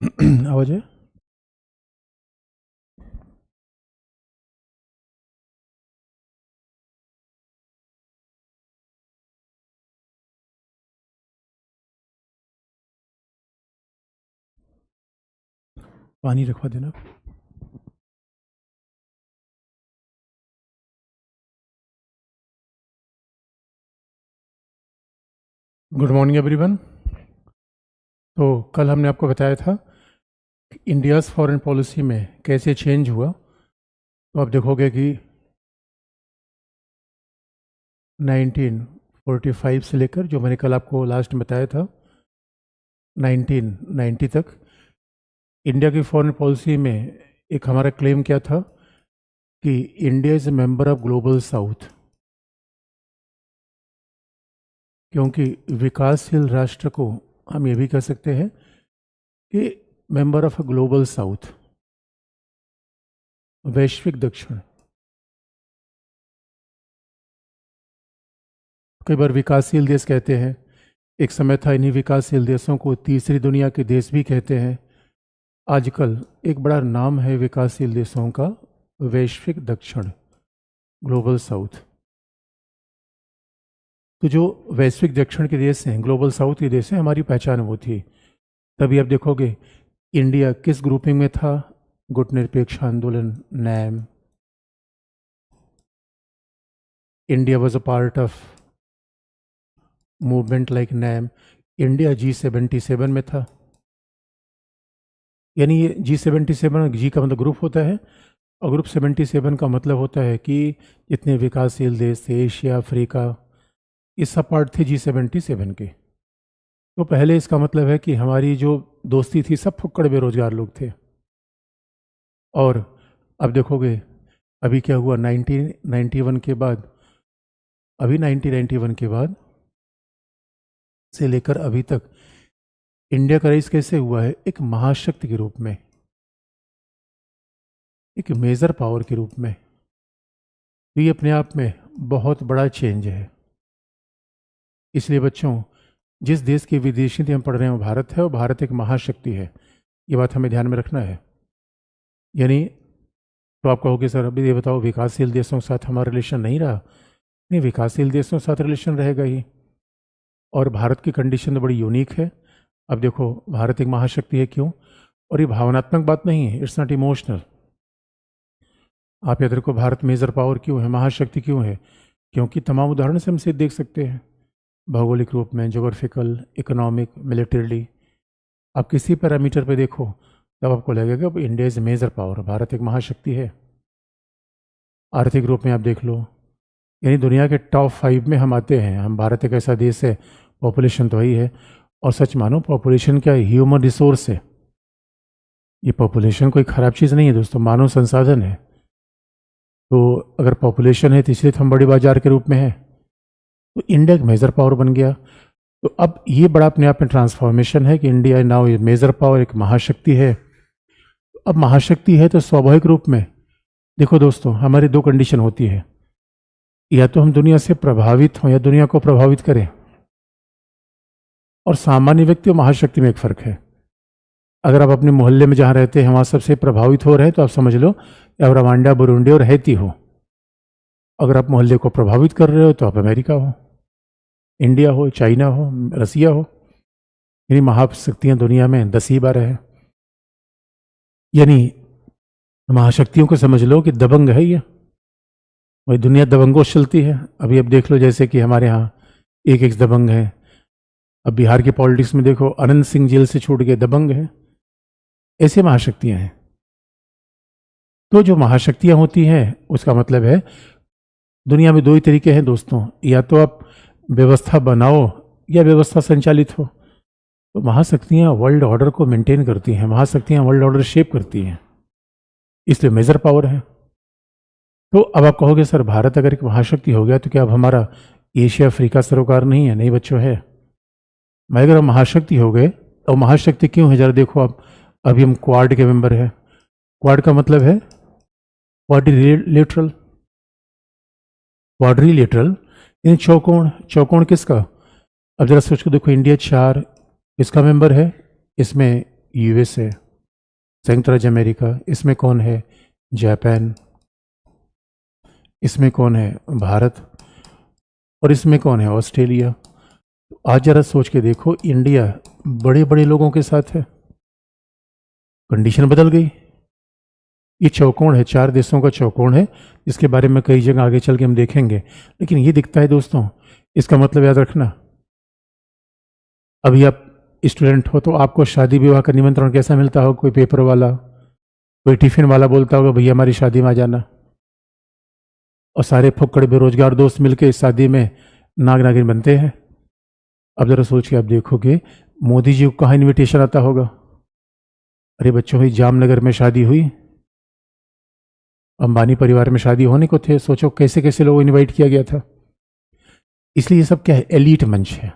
आवाज है। पानी रखवा देना। Good morning everyone. तो कल हमने आपको बताया था कि इंडियाज़ फॉरेन पॉलिसी में कैसे चेंज हुआ। तो आप देखोगे कि 1945 से लेकर, जो मैंने कल आपको लास्ट में बताया था, 1990 तक इंडिया की फॉरेन पॉलिसी में एक हमारा क्लेम क्या था कि India is a member of global south. क्योंकि विकासशील राष्ट्र को हम ये भी कह सकते हैं कि member of a global south, वैश्विक दक्षिण। कई बार विकासशील देश कहते हैं, एक समय था इन्हीं विकासशील देशों को तीसरी दुनिया के देश भी कहते हैं। आजकल एक बड़ा नाम है विकासशील देशों का, वैश्विक दक्षिण, ग्लोबल साउथ। तो जो वैश्विक दक्षिण के देश हैं, ग्लोबल साउथ के देश हैं, हमारी पहचान वो थी। तभी आप देखोगे इंडिया किस ग्रुपिंग में था? गुटनिरपेक्ष आंदोलन, NAM. India was a part of movement like NAM. India G77 में था। यानी ये G77, जी का मतलब ग्रुप होता है, और ग्रुप 77 का मतलब होता है कि जितने विकासशील देश थे, एशिया, अफ्रीका, ये सब पार्ट थे G77 के। तो पहले इसका मतलब है कि हमारी जो दोस्ती थी, सब फुक्कड़ बेरोजगार लोग थे। और अब देखोगे अभी क्या हुआ 1991 के बाद, अभी 1991 के बाद से लेकर अभी तक इंडिया का राइज कैसे हुआ है? एक महाशक्ति के रूप में, एक मेजर पावर के रूप में। तो ये अपने आप में बहुत बड़ा चेंज है। इसलिए बच्चों, जिस देश की विदेशी नीति हम पढ़ रहे हैं वो भारत है, और भारत एक महाशक्ति है। ये बात हमें ध्यान में रखना है। यानी तो आप कहोगे सर अभी ये बताओ, विकासशील देशों के साथ हमारा रिलेशन नहीं रहा? नहीं, विकासशील देशों के साथ रिलेशन रहेगा ही। और भारत की कंडीशन तो बड़ी यूनिक है। अब देखो, भारत एक महाशक्ति है, क्यों? और ये भावनात्मक बात नहीं है, इट्स नॉट इमोशनल। आप याद रखो, भारत मेजर पावर क्यों है, महाशक्ति क्यों है? क्योंकि तमाम उदाहरण से हम इसे देख सकते हैं, भौगोलिक रूप में, जोग्राफिकल, इकोनॉमिक, मिलिटरीली। आप किसी पैरामीटर पे देखो तब आपको लगेगा India is major power, Bharat एक महाशक्ति है। आर्थिक रूप में आप देख लो, यानी दुनिया के टॉप 5 में हम आते हैं। हम भारत एक ऐसा देश है, पॉपुलेशन तो वही है, और सच मानो पॉपुलेशन क्या है? ह्यूमन रिसोर्स है। ये पॉपुलेशन कोई ख़राब चीज़ नहीं है दोस्तों, मानव संसाधन है। तो अगर पॉपुलेशन है तो इसलिए तो हम बड़ी बाजार के रूप में है। तो इंडिया एक मेजर पावर बन गया। तो अब ये बड़ा अपने आप में ट्रांसफॉर्मेशन है कि इंडिया नाउ ये मेजर पावर, एक महाशक्ति है। अब महाशक्ति है तो स्वाभाविक रूप में देखो दोस्तों, हमारी दो कंडीशन होती है, या तो हम दुनिया से प्रभावित हों या दुनिया को प्रभावित करें। और सामान्य व्यक्ति और महाशक्ति में एक फ़र्क है। अगर आप अपने मोहल्ले में जहाँ रहते हैं वहाँ सबसे प्रभावित हो रहे हैं तो आप समझ लो आप रवांडा, बुरुंडी और हैती हो। अगर आप मोहल्ले को प्रभावित कर रहे हो तो आप अमेरिका हो, इंडिया हो, चाइना हो, रसिया हो। यानी महाशक्तियाँ दुनिया में 10 ही 12 है। यानी महाशक्तियों को समझ लो कि दबंग है ये, वही दुनिया दबंगों से चलती है। अभी अब देख लो, जैसे कि हमारे यहाँ एक दबंग है। अब बिहार की पॉलिटिक्स में देखो, अनंत सिंह जेल से छूट गए, दबंग है। ऐसे महाशक्तियाँ हैं। तो जो महाशक्तियाँ होती हैं उसका मतलब है, दुनिया में दो ही तरीके हैं दोस्तों, या तो आप व्यवस्था बनाओ या व्यवस्था संचालित हो। तो महाशक्तियाँ वर्ल्ड ऑर्डर को मेंटेन करती हैं, महाशक्तियाँ वर्ल्ड ऑर्डर शेप करती हैं, इसलिए मेजर पावर है। तो अब आप कहोगे सर भारत अगर एक महाशक्ति हो गया तो क्या अब हमारा एशिया अफ्रीका सरोकार नहीं है? नहीं बच्चों, है। मैं अगर हम महाशक्ति हो गए, और महाशक्ति क्यों है जरा देखो आप। अभी हम क्वाड के मेंबर हैं। क्वाड का मतलब है क्वाड्रिलेटरल, क्वाड्रिलेटरल यानी चौकोण। चौकोण किसका? अब जरा सोच के देखो, इंडिया 4 इसका मेंबर है, इसमें यूएसए, संयुक्त राज्य अमेरिका, इसमें कौन है? जापान, इसमें कौन है? भारत, और इसमें कौन है? ऑस्ट्रेलिया। आज जरा सोच के देखो, इंडिया बड़े बड़े लोगों के साथ है, कंडीशन बदल गई। ये चौकोन है, 4 देशों का चौकोन है, जिसके बारे में कई जगह आगे चल के हम देखेंगे, लेकिन ये दिखता है दोस्तों। इसका मतलब याद रखना, अभी आप स्टूडेंट हो तो आपको शादी विवाह का निमंत्रण कैसा मिलता हो? कोई पेपर वाला, कोई टिफिन वाला बोलता होगा भैया हमारी शादी में आ जाना, और सारे फुक्कड़ बेरोजगार दोस्त मिलके इस शादी में नाग नागिन बनते हैं। अब जरा सोच के आप देखोगे, मोदी जी को कहाँ इन्विटेशन आता होगा? अरे बच्चों, ही जामनगर में शादी हुई, अंबानी परिवार में शादी होने को थे, सोचो कैसे कैसे लोगों को इनवाइट किया गया था। इसलिए ये सब क्या है? एलीट मंच है।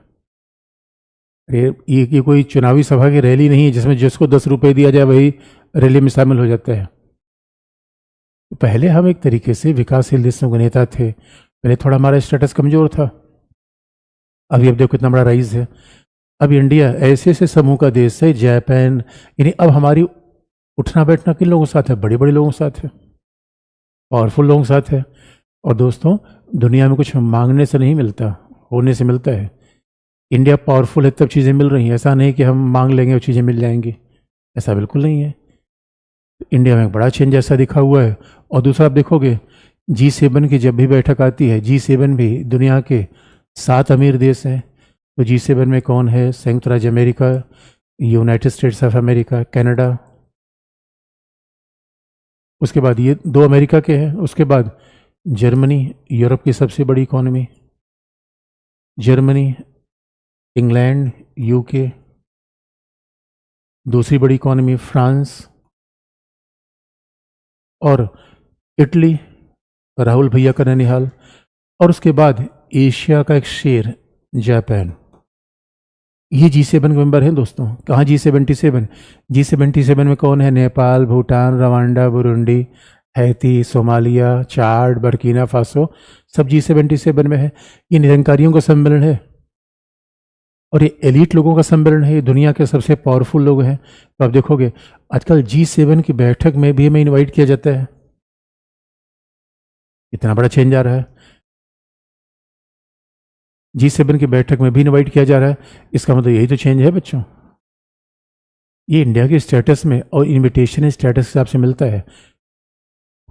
अरे ये कोई चुनावी सभा की रैली नहीं है जिसमें जिसको 10 रुपए दिया जाए वही रैली में शामिल हो जाता है। पहले हम एक तरीके से विकासशील देशों के नेता थे, पहले थोड़ा हमारा स्टेटस कमजोर था, अभी अब देखो कितना बड़ा राइज है। अब इंडिया ऐसे ऐसे समूह का देश है, जापान, यानी अब हमारी उठना बैठना किन लोगों के साथ है? बड़े बड़े लोगों के साथ है, पावरफुल लोगों के साथ है। और दोस्तों, दुनिया में कुछ मांगने से नहीं मिलता, होने से मिलता है। इंडिया पावरफुल है तब चीज़ें मिल रही हैं, ऐसा नहीं कि हम मांग लेंगे और चीज़ें मिल जाएंगी, ऐसा बिल्कुल नहीं है। इंडिया में एक बड़ा चेंज ऐसा दिखा हुआ है। और दूसरा आप देखोगे, G7 की जब भी बैठक आती है, G7 भी दुनिया के 7 अमीर देश हैं, तो G7 में कौन है? संयुक्त राज्य America, United states of America, Canada, उसके बाद ये 2 अमेरिका के हैं, उसके बाद जर्मनी, यूरोप की सबसे बड़ी इकोनॉमी, जर्मनी, इंग्लैंड, यूके, दूसरी बड़ी इकोनॉमी फ्रांस, और इटली, राहुल भैया का ननिहाल, और उसके बाद एशिया का एक शेर जापान। ये G7 के मेंबर हैं दोस्तों। कहाँ G77? G77 में कौन है? Nepal, Bhutan, Rwanda, Burundi, Haiti, Somalia, Chad, Burkina Faso, सब G77 में है। ये निरंकारियों का सम्मेलन है और ये एलीट लोगों का सम्मेलन है, ये दुनिया के सबसे पावरफुल लोग हैं। तो आप देखोगे आजकल G7 की बैठक में भी हमें इनवाइट किया जाता है। इतना बड़ा चेंज आ रहा है, G7 की बैठक में भी इनवाइट किया जा रहा है। इसका मतलब यही तो चेंज है बच्चों। ये इंडिया के स्टेटस में और इनविटेशन स्टेटस के हिसाब से मिलता है,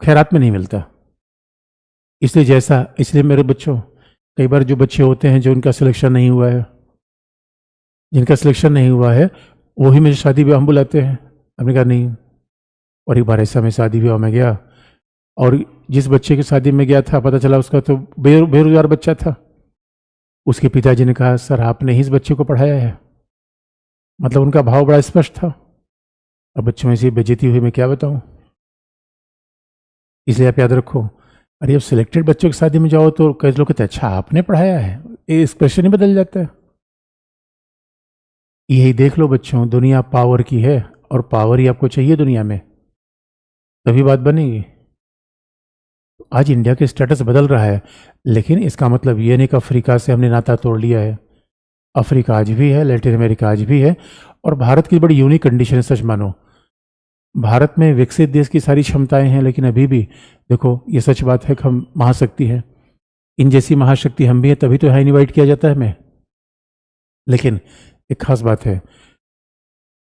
खैरात में नहीं मिलता। इसलिए मेरे बच्चों, कई बार जो बच्चे होते हैं जो उनका सिलेक्शन नहीं हुआ है, जिनका सिलेक्शन नहीं हुआ है, वही मुझे शादी ब्याह में बुलाते हैं। हमने कहा नहीं। और एक बार ऐसा मैं शादी ब्याह में गया, और जिस बच्चे की शादी में गया था, पता चला उसका तो बेरोजगार बच्चा था। उसके पिताजी ने कहा, सर आपने ही इस बच्चे को पढ़ाया है। मतलब उनका भाव बड़ा स्पष्ट था। अब बच्चों में ऐसी बेइज्जती हुई, मैं क्या बताऊं। इसलिए आप याद रखो, अरे अब सिलेक्टेड बच्चों की शादी में जाओ तो कई लोग कहते हैं अच्छा आपने पढ़ाया है, ये एक्सप्रेशन ही बदल जाता है। यही देख लो बच्चों, दुनिया पावर की है और पावर ही आपको चाहिए दुनिया में, तभी बात बनेगी। आज इंडिया के स्टेटस बदल रहा है, लेकिन इसका मतलब ये नहीं कि अफ्रीका से हमने नाता तोड़ लिया है। अफ्रीका आज भी है, लैटिन अमेरिका आज भी है, और भारत की बड़ी यूनिक कंडीशन है। सच मानो, भारत में विकसित देश की सारी क्षमताएं हैं, लेकिन अभी भी देखो, ये सच बात है कि हम महाशक्ति हैं। इन जैसी महाशक्ति हम भी हैं, तभी तो यहाँ इन्वाइट किया जाता है हमें। लेकिन एक खास बात है,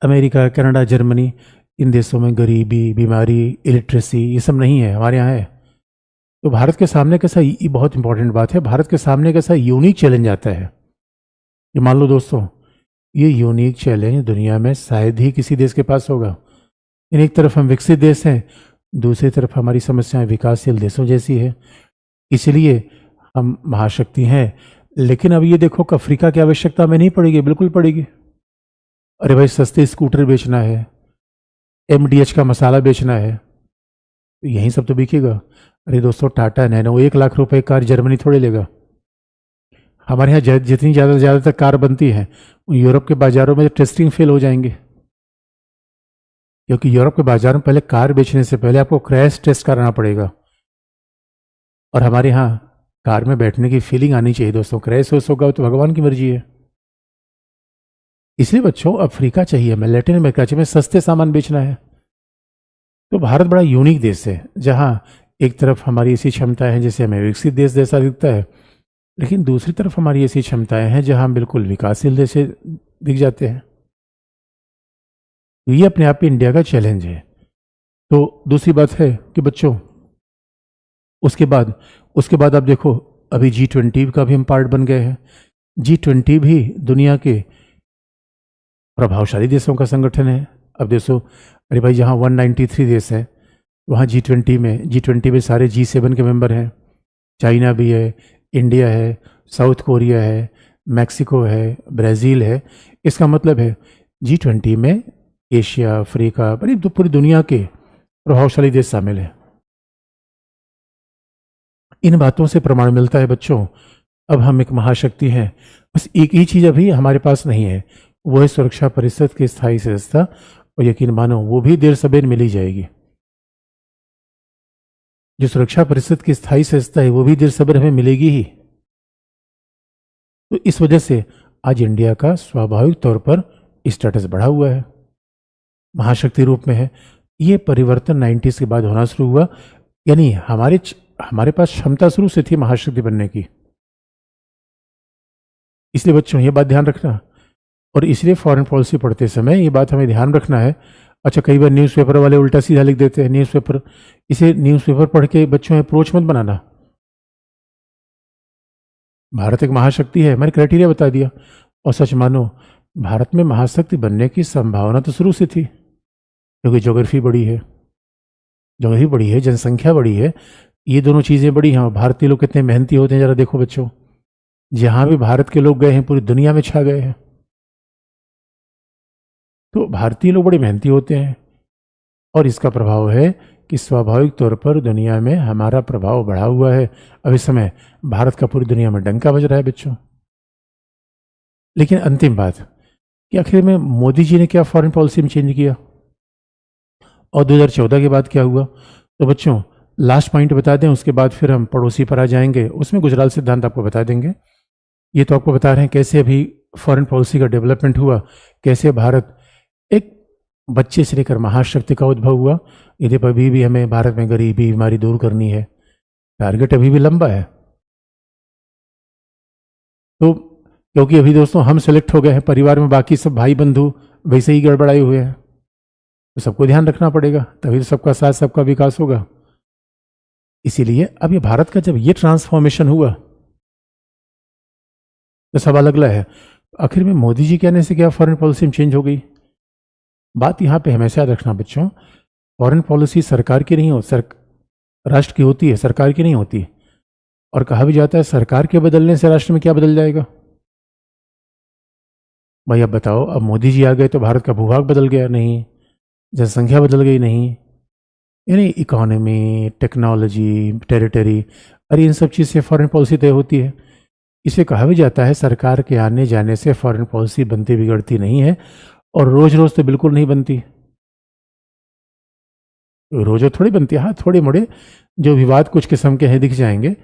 अमेरिका, कनाडा, जर्मनी, इन देशों में गरीबी, बीमारी, इलिटरेसी ये सब नहीं है, हमारे यहाँ है। तो भारत के सामने कैसा, ये बहुत इंपॉर्टेंट बात है, भारत के सामने कैसा यूनिक चैलेंज आता है। ये मान लो दोस्तों, ये यूनिक चैलेंज दुनिया में शायद ही किसी देश के पास होगा। इन एक तरफ हम विकसित देश हैं, दूसरी तरफ हमारी समस्याएं विकासशील देशों जैसी है, इसलिए हम महाशक्ति हैं। लेकिन अब ये देखो कि अफ्रीका की आवश्यकता हमें नहीं पड़ेगी, बिल्कुल पड़ेगी। अरे भाई, सस्ते स्कूटर बेचना है, MDH का मसाला बेचना है, तो यही सब तो बिकेगा। अरे दोस्तों, टाटा नैनो 1 लाख रुपए कार जर्मनी थोड़े लेगा। हमारे यहाँ जितनी ज़्यादातर कार बनती है, यूरोप के बाज़ारों में टेस्टिंग फेल हो जाएंगे, क्योंकि यूरोप के बाजार में पहले कार बेचने से पहले आपको क्रैश टेस्ट कराना पड़ेगा। और हमारे यहाँ कार में बैठने की फीलिंग आनी चाहिए दोस्तों। क्रैश होगा तो भगवान की मर्जी है। इसलिए बच्चों अफ्रीका चाहिए हमें, लैटिन अमेरिका चाहिए, हमें सस्ते सामान बेचना है। तो भारत बड़ा यूनिक देश है, जहाँ एक तरफ हमारी ऐसी क्षमताएं हैं जिसे हमें विकसित देश जैसा दिखता है, लेकिन दूसरी तरफ हमारी ऐसी क्षमताएं हैं जहाँ हम बिल्कुल विकासशील देश से दिख जाते हैं। तो ये अपने आप में इंडिया का चैलेंज है। तो दूसरी बात है कि बच्चों उसके बाद आप देखो, अभी G20 का भी हम पार्ट बन गए हैं। G20 भी दुनिया के प्रभावशाली देशों का संगठन है। अब देखो, अरे भाई, जहाँ 193 देश हैं, वहाँ G20 में सारे G7 के मेंबर हैं। चाइना भी है, इंडिया है, साउथ कोरिया है, मैक्सिको है, ब्राज़ील है। इसका मतलब है G20 में एशिया, अफ्रीका, बड़ी पूरी दुनिया के प्रभावशाली देश शामिल हैं। इन बातों से प्रमाण मिलता है बच्चों, अब हम एक महाशक्ति हैं। बस एक ही चीज़ अभी हमारे पास नहीं है, वो है सुरक्षा परिषद की स्थायी सदस्यता, और यकीन मानो वो भी देर सबेर मिल ही जाएगी। जो सुरक्षा परिषद की स्थायी सदस्यता है वो भी देर सबेर हमें मिलेगी ही। तो इस वजह से आज इंडिया का स्वाभाविक तौर पर स्टेटस बढ़ा हुआ है, महाशक्ति रूप में है। ये परिवर्तन 90s के बाद होना शुरू हुआ, यानी हमारे पास क्षमता शुरू से थी महाशक्ति बनने की। इसलिए बच्चों ये बात ध्यान रखना, और इसलिए फॉरेन पॉलिसी पढ़ते समय ये बात हमें ध्यान रखना है। अच्छा, कई बार न्यूज़पेपर वाले उल्टा सीधा लिख देते हैं इसे न्यूज़पेपर पढ़ के बच्चों अप्रोच मत बनाना। भारत एक महाशक्ति है, मैंने क्राइटेरिया बता दिया, और सच मानो भारत में महाशक्ति बनने की संभावना तो शुरू से थी, क्योंकि ज्योग्राफी बड़ी है, जनसंख्या बड़ी है, ये दोनों चीज़ें बड़ी हैं। भारतीय लोग कितने मेहनती होते हैं, जरा देखो बच्चों, जहाँ भी भारत के लोग गए हैं पूरी दुनिया में छा गए हैं। तो भारतीय लोग बड़े मेहनती होते हैं, और इसका प्रभाव है कि स्वाभाविक तौर पर दुनिया में हमारा प्रभाव बढ़ा हुआ है। अब इस समय भारत का पूरी दुनिया में डंका बज रहा है बच्चों। लेकिन अंतिम बात कि आखिर में मोदी जी ने क्या फॉरेन पॉलिसी में चेंज किया, और 2014 के बाद क्या हुआ। तो बच्चों लास्ट पॉइंट बता दें, उसके बाद फिर हम पड़ोसी पर आ जाएंगे, उसमें गुजराल सिद्धांत आपको बता देंगे। ये तो आपको बता रहे हैं कैसे अभी फॉरेन पॉलिसी का डेवलपमेंट हुआ, कैसे भारत एक बच्चे से लेकर महाशक्ति का उद्भव हुआ। यदि अभी भी हमें भारत में गरीबी, बीमारी दूर करनी है, टारगेट अभी भी लंबा है। तो क्योंकि अभी दोस्तों हम सेलेक्ट हो गए हैं, परिवार में बाकी सब भाई बंधु वैसे ही गड़बड़ाए हुए हैं, तो सबको ध्यान रखना पड़ेगा, तभी तो सबका साथ सबका विकास होगा। इसीलिए अब ये भारत का जब ये ट्रांसफॉर्मेशन हुआ, तो सवाल अगला है, आखिर में मोदी जी कहने से क्या फॉरेन पॉलिसी में चेंज हो गई। बात यहाँ पे हमेशा याद रखना बच्चों, फॉरेन पॉलिसी सरकार की नहीं राष्ट्र की होती है, सरकार की नहीं होती। और कहा भी जाता है सरकार के बदलने से राष्ट्र में क्या बदल जाएगा। भाई अब बताओ, अब मोदी जी आ गए तो भारत का भूभाग बदल गया? नहीं। जनसंख्या बदल गई? नहीं। यानी इकोनॉमी, टेक्नोलॉजी, टेरिटरी, अरे इन सब चीज़ से फॉरेन पॉलिसी तय होती है। इसे कहा भी जाता है सरकार के आने जाने से फॉरेन पॉलिसी बनती बिगड़ती नहीं है, और रोज रोज तो बिल्कुल नहीं बनती, रोज थोड़ी बनती है। हाँ, थोड़े मोड़े जो विवाद कुछ किस्म के हैं दिख जाएंगे,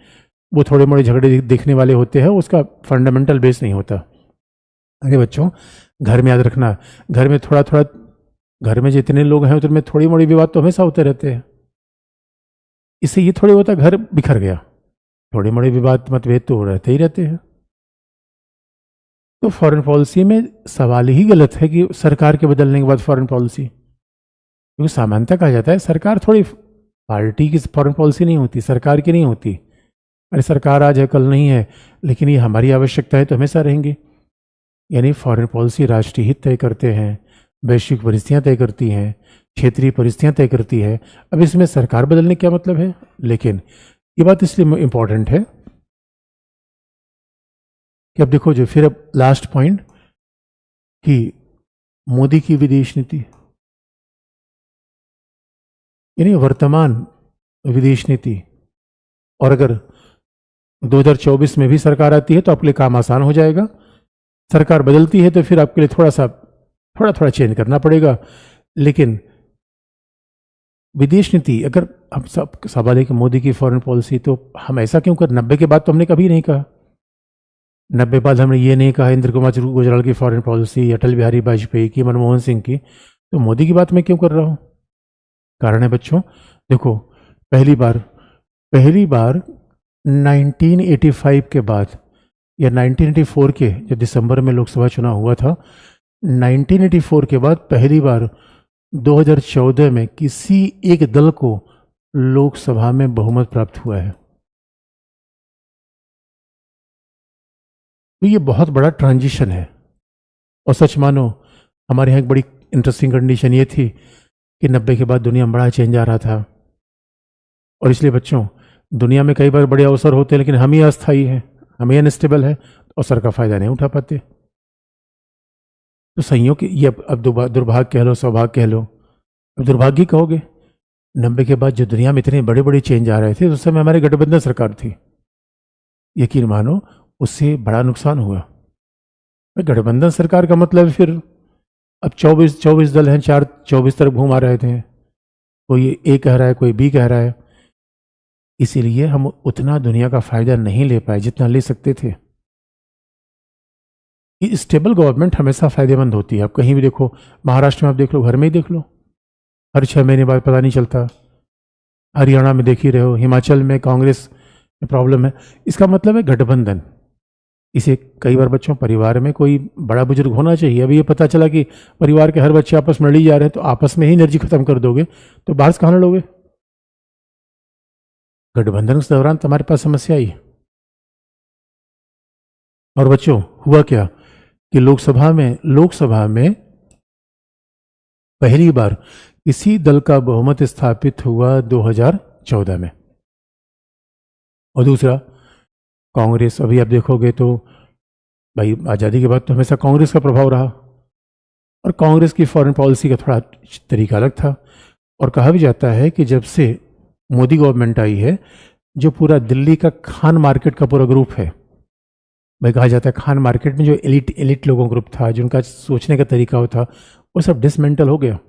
वो थोड़े मोड़े झगड़े दिखने वाले होते हैं, उसका फंडामेंटल बेस नहीं होता। अरे बच्चों, घर में याद रखना, घर में थोड़ा थोड़ा, घर में जितने लोग हैं उतने थोड़ी मोड़ी विवाद तो हमेशा होते रहते हैं। इससे ये थोड़ी होता घर बिखर गया, थोड़े मोड़े विवाद मतभेद तो रहते ही रहते हैं। तो फॉरेन पॉलिसी में सवाल ही गलत है कि सरकार के बदलने के बाद फॉरेन पॉलिसी, क्योंकि सामान्यतः कहा जाता है सरकार थोड़ी पार्टी की फॉरेन पॉलिसी नहीं होती, सरकार की नहीं होती। अरे सरकार आज है कल नहीं है, लेकिन ये हमारी आवश्यकता है तो हमेशा रहेंगी। यानी फॉरेन पॉलिसी राष्ट्रीय हित तय करते हैं, वैश्विक परिस्थितियाँ तय करती हैं, क्षेत्रीय परिस्थितियाँ तय करती है। अब इसमें सरकार बदलने क्या मतलब है, लेकिन ये बात इसलिए इम्पोर्टेंट है कि अब देखो जो फिर अब लास्ट पॉइंट कि मोदी की विदेश नीति, यानी वर्तमान विदेश नीति, और अगर 2024 में भी सरकार आती है तो आपके लिए काम आसान हो जाएगा। सरकार बदलती है तो फिर आपके लिए थोड़ा चेंज करना पड़ेगा। लेकिन विदेश नीति, अगर हम सब सवाल है कि मोदी की फॉरेन पॉलिसी, तो हम ऐसा क्यों कर, 90 के बाद तो हमने कभी नहीं कहा 90 बाद हमने ये नहीं कहा इंद्र कुमार गुजराल की फॉरेन पॉलिसी, अटल बिहारी वाजपेयी की, मनमोहन सिंह की, तो मोदी की बात मैं क्यों कर रहा हूँ? कारण है बच्चों, देखो पहली बार 1985 के बाद या 1984 के जो दिसंबर में लोकसभा चुनाव हुआ था, 1984 के बाद पहली बार 2014 में किसी एक दल को लोकसभा में बहुमत प्राप्त हुआ है। तो ये बहुत बड़ा ट्रांजिशन है। और सच मानो हमारे यहाँ एक बड़ी इंटरेस्टिंग कंडीशन ये थी कि 90 के बाद दुनिया में बड़ा चेंज आ रहा था, और इसलिए बच्चों दुनिया में कई बार बड़े अवसर होते हैं लेकिन हम ही अस्थायी हैं, हम ही अनस्टेबल है, तो अवसर का फायदा नहीं उठा पाते। तो संयोग ये अब दुर्भाग्य कह लो, सौभाग्य कह लो, अब दुर्भाग्य कहोगे। 90 के बाद जो दुनिया में इतने बड़े बड़े चेंज आ रहे थे, उस समय हमारी गठबंधन सरकार थी, यकीन मानो उससे बड़ा नुकसान हुआ। गठबंधन सरकार का मतलब फिर अब 24 दल हैं, 24 तरफ घूम आ रहे थे, कोई ए कह रहा है, कोई बी कह रहा है, इसीलिए हम उतना दुनिया का फायदा नहीं ले पाए जितना ले सकते थे। ये स्टेबल गवर्नमेंट हमेशा फायदेमंद होती है। आप कहीं भी देखो, महाराष्ट्र में आप देख लो, घर में ही देख लो, हर 6 महीने बाद पता नहीं चलता। हरियाणा में देख ही रहे हो, हिमाचल में कांग्रेस में प्रॉब्लम है। इसका मतलब है गठबंधन। इसे कई बार बच्चों परिवार में कोई बड़ा बुजुर्ग होना चाहिए। अभी ये पता चला कि परिवार के हर बच्चे आपस में लड़ी जा रहे हैं, तो आपस में ही एनर्जी खत्म कर दोगे तो बाहर से कहाँ लड़ोगे? गठबंधन के दौरान तुम्हारे पास समस्या आई। और बच्चों हुआ क्या कि लोकसभा में पहली बार किसी दल का बहुमत स्थापित हुआ 2014 में। और दूसरा, कांग्रेस, अभी आप देखोगे तो भाई आज़ादी के बाद तो हमेशा कांग्रेस का प्रभाव रहा, और कांग्रेस की फॉरेन पॉलिसी का थोड़ा तरीका अलग था। और कहा भी जाता है कि जब से मोदी गवर्नमेंट आई है, जो पूरा दिल्ली का खान मार्केट का पूरा ग्रुप है, भाई कहा जाता है खान मार्केट में जो एलिट लोगों का ग्रुप था, जिनका सोचने का तरीका होता, वो सब डिसमेंटल हो गया।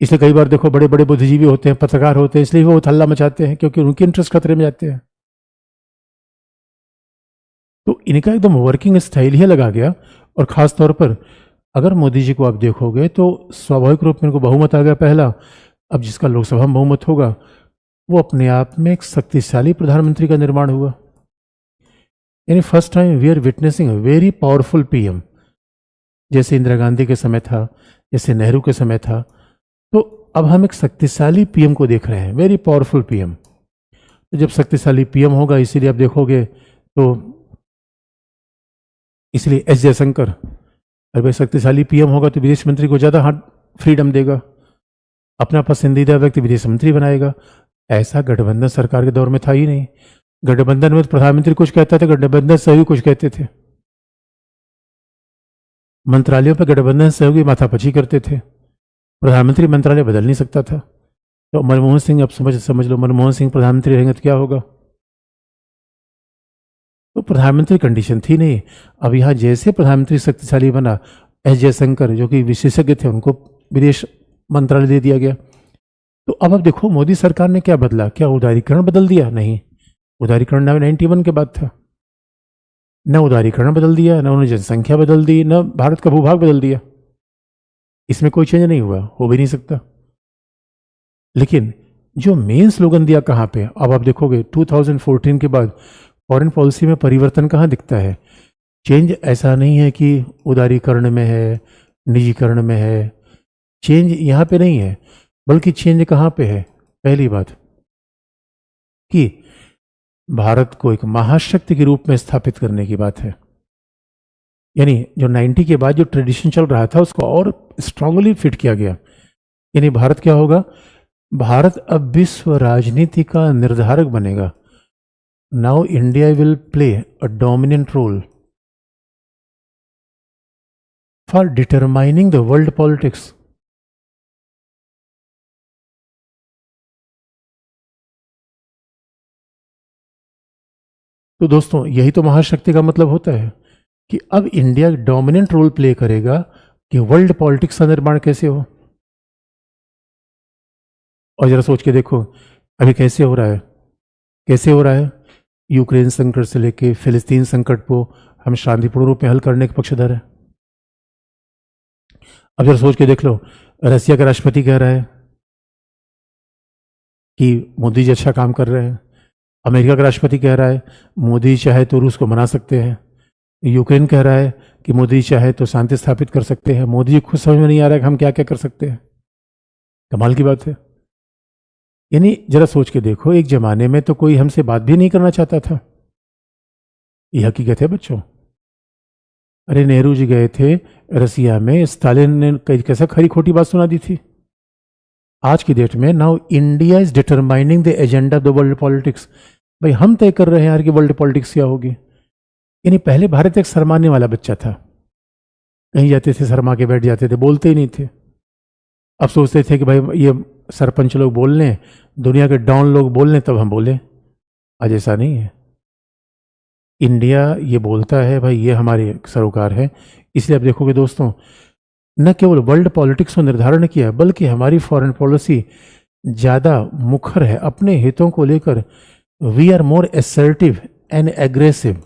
इसलिए कई बार देखो बड़े बड़े बुद्धिजीवी होते हैं, पत्रकार होते हैं, इसलिए वो हल्ला मचाते हैं क्योंकि उनके इंटरेस्ट खतरे में जाते हैं। तो इनका एकदम वर्किंग स्टाइल ही लगा गया। और ख़ास तौर पर अगर मोदी जी को आप देखोगे तो स्वाभाविक रूप में इनको बहुमत आ गया पहला। अब जिसका लोकसभा में बहुमत होगा, वो अपने आप में एक शक्तिशाली प्रधानमंत्री का निर्माण हुआ। यानी first time we are witnessing a very powerful PM. जैसे इंदिरा गांधी के समय था, जैसे नेहरू के समय था, तो अब हम एक शक्तिशाली पीएम को देख रहे हैं, वेरी पावरफुल पीएम। तो जब शक्तिशाली पीएम होगा, इसीलिए आप देखोगे तो इसलिए एस जयशंकर, अरे भाई शक्तिशाली पीएम होगा तो विदेश मंत्री को ज़्यादा हार्ड फ्रीडम देगा, अपना पसंदीदा व्यक्ति विदेश मंत्री बनाएगा। ऐसा गठबंधन सरकार के दौर में था ही नहीं। गठबंधन में तो प्रधानमंत्री कुछ कहता था, गठबंधन सहयोगी कुछ कहते थे। मंत्रालयों पर गठबंधन सहयोगी माथापच्ची करते थे, प्रधानमंत्री मंत्रालय बदल नहीं सकता था। तो मनमोहन सिंह, अब समझ लो मनमोहन सिंह प्रधानमंत्री रहेंगे तो क्या होगा? तो प्रधानमंत्री कंडीशन थी नहीं। अब यहाँ जैसे प्रधानमंत्री शक्तिशाली बना, एस जयशंकर जो कि विशेषज्ञ थे, उनको विदेश मंत्रालय दे दिया गया। तो अब देखो मोदी सरकार ने क्या बदला? क्या उदारीकरण बदल दिया? नहीं, उदारीकरण 91 के बाद था। न उदारीकरण बदल दिया, न उन्होंने जनसंख्या बदल दी, न भारत का भूभाग बदल दिया। इसमें कोई चेंज नहीं हुआ, हो भी नहीं सकता। लेकिन जो मेन स्लोगन दिया कहाँ पे? अब आप देखोगे 2014 के बाद फॉरेन पॉलिसी में परिवर्तन कहाँ दिखता है? चेंज ऐसा नहीं है कि उदारीकरण में है, निजीकरण में है। चेंज यहाँ पे नहीं है, बल्कि चेंज कहाँ पे है? पहली बात कि भारत को एक महाशक्ति के रूप में स्थापित करने की बात है। यानी जो 90 के बाद जो ट्रेडिशन चल रहा था, उसको और स्ट्रांगली फिट किया गया। यानी भारत क्या होगा? भारत अब विश्व राजनीति का निर्धारक बनेगा। Now India will play a dominant role for determining the world politics. तो दोस्तों यही तो महाशक्ति का मतलब होता है कि अब इंडिया डोमिनेंट रोल प्ले करेगा कि वर्ल्ड पॉलिटिक्स का निर्माण कैसे हो। और जरा सोच के देखो अभी कैसे हो रहा है, कैसे हो रहा है? यूक्रेन संकट से लेके फिलिस्तीन संकट को हम शांतिपूर्ण रूप में हल करने के पक्षधर हैं। अब जरा सोच के देख लो, रसिया का राष्ट्रपति कह रहा है कि मोदी जी अच्छा काम कर रहे हैं। अमेरिका का राष्ट्रपति कह रहा है मोदी चाहे तो रूस को मना सकते हैं। यूक्रेन कह रहा है कि मोदी चाहे तो शांति स्थापित कर सकते हैं। मोदी जी खुद समझ में नहीं आ रहा है कि हम क्या क्या कर सकते हैं। कमाल की बात है। यानी जरा सोच के देखो, एक जमाने में तो कोई हमसे बात भी नहीं करना चाहता था। यह हकीकत है बच्चों। अरे नेहरू जी गए थे रसिया में, स्टालिन ने कैसा खरी खोटी बात सुना दी थी। आज की डेट में now India is determining the agenda of the world politics. भाई हम तय कर रहे हैं यार कि वर्ल्ड पॉलिटिक्स क्या होगी। यानी पहले भारत एक शर्माने वाला बच्चा था, कहीं जाते थे शर्मा के बैठ जाते थे, बोलते ही नहीं थे। अब सोचते थे कि भाई ये सरपंच लोग बोल लें, दुनिया के डॉन लोग बोल लें तब हम बोलें। आज ऐसा नहीं है। इंडिया ये बोलता है भाई ये हमारे सरोकार है। इसलिए आप देखोगे दोस्तों, न केवल वर्ल्ड पॉलिटिक्स को निर्धारण किया बल्कि हमारी फॉरेन पॉलिसी ज़्यादा मुखर है अपने हितों को लेकर। We are more assertive and aggressive.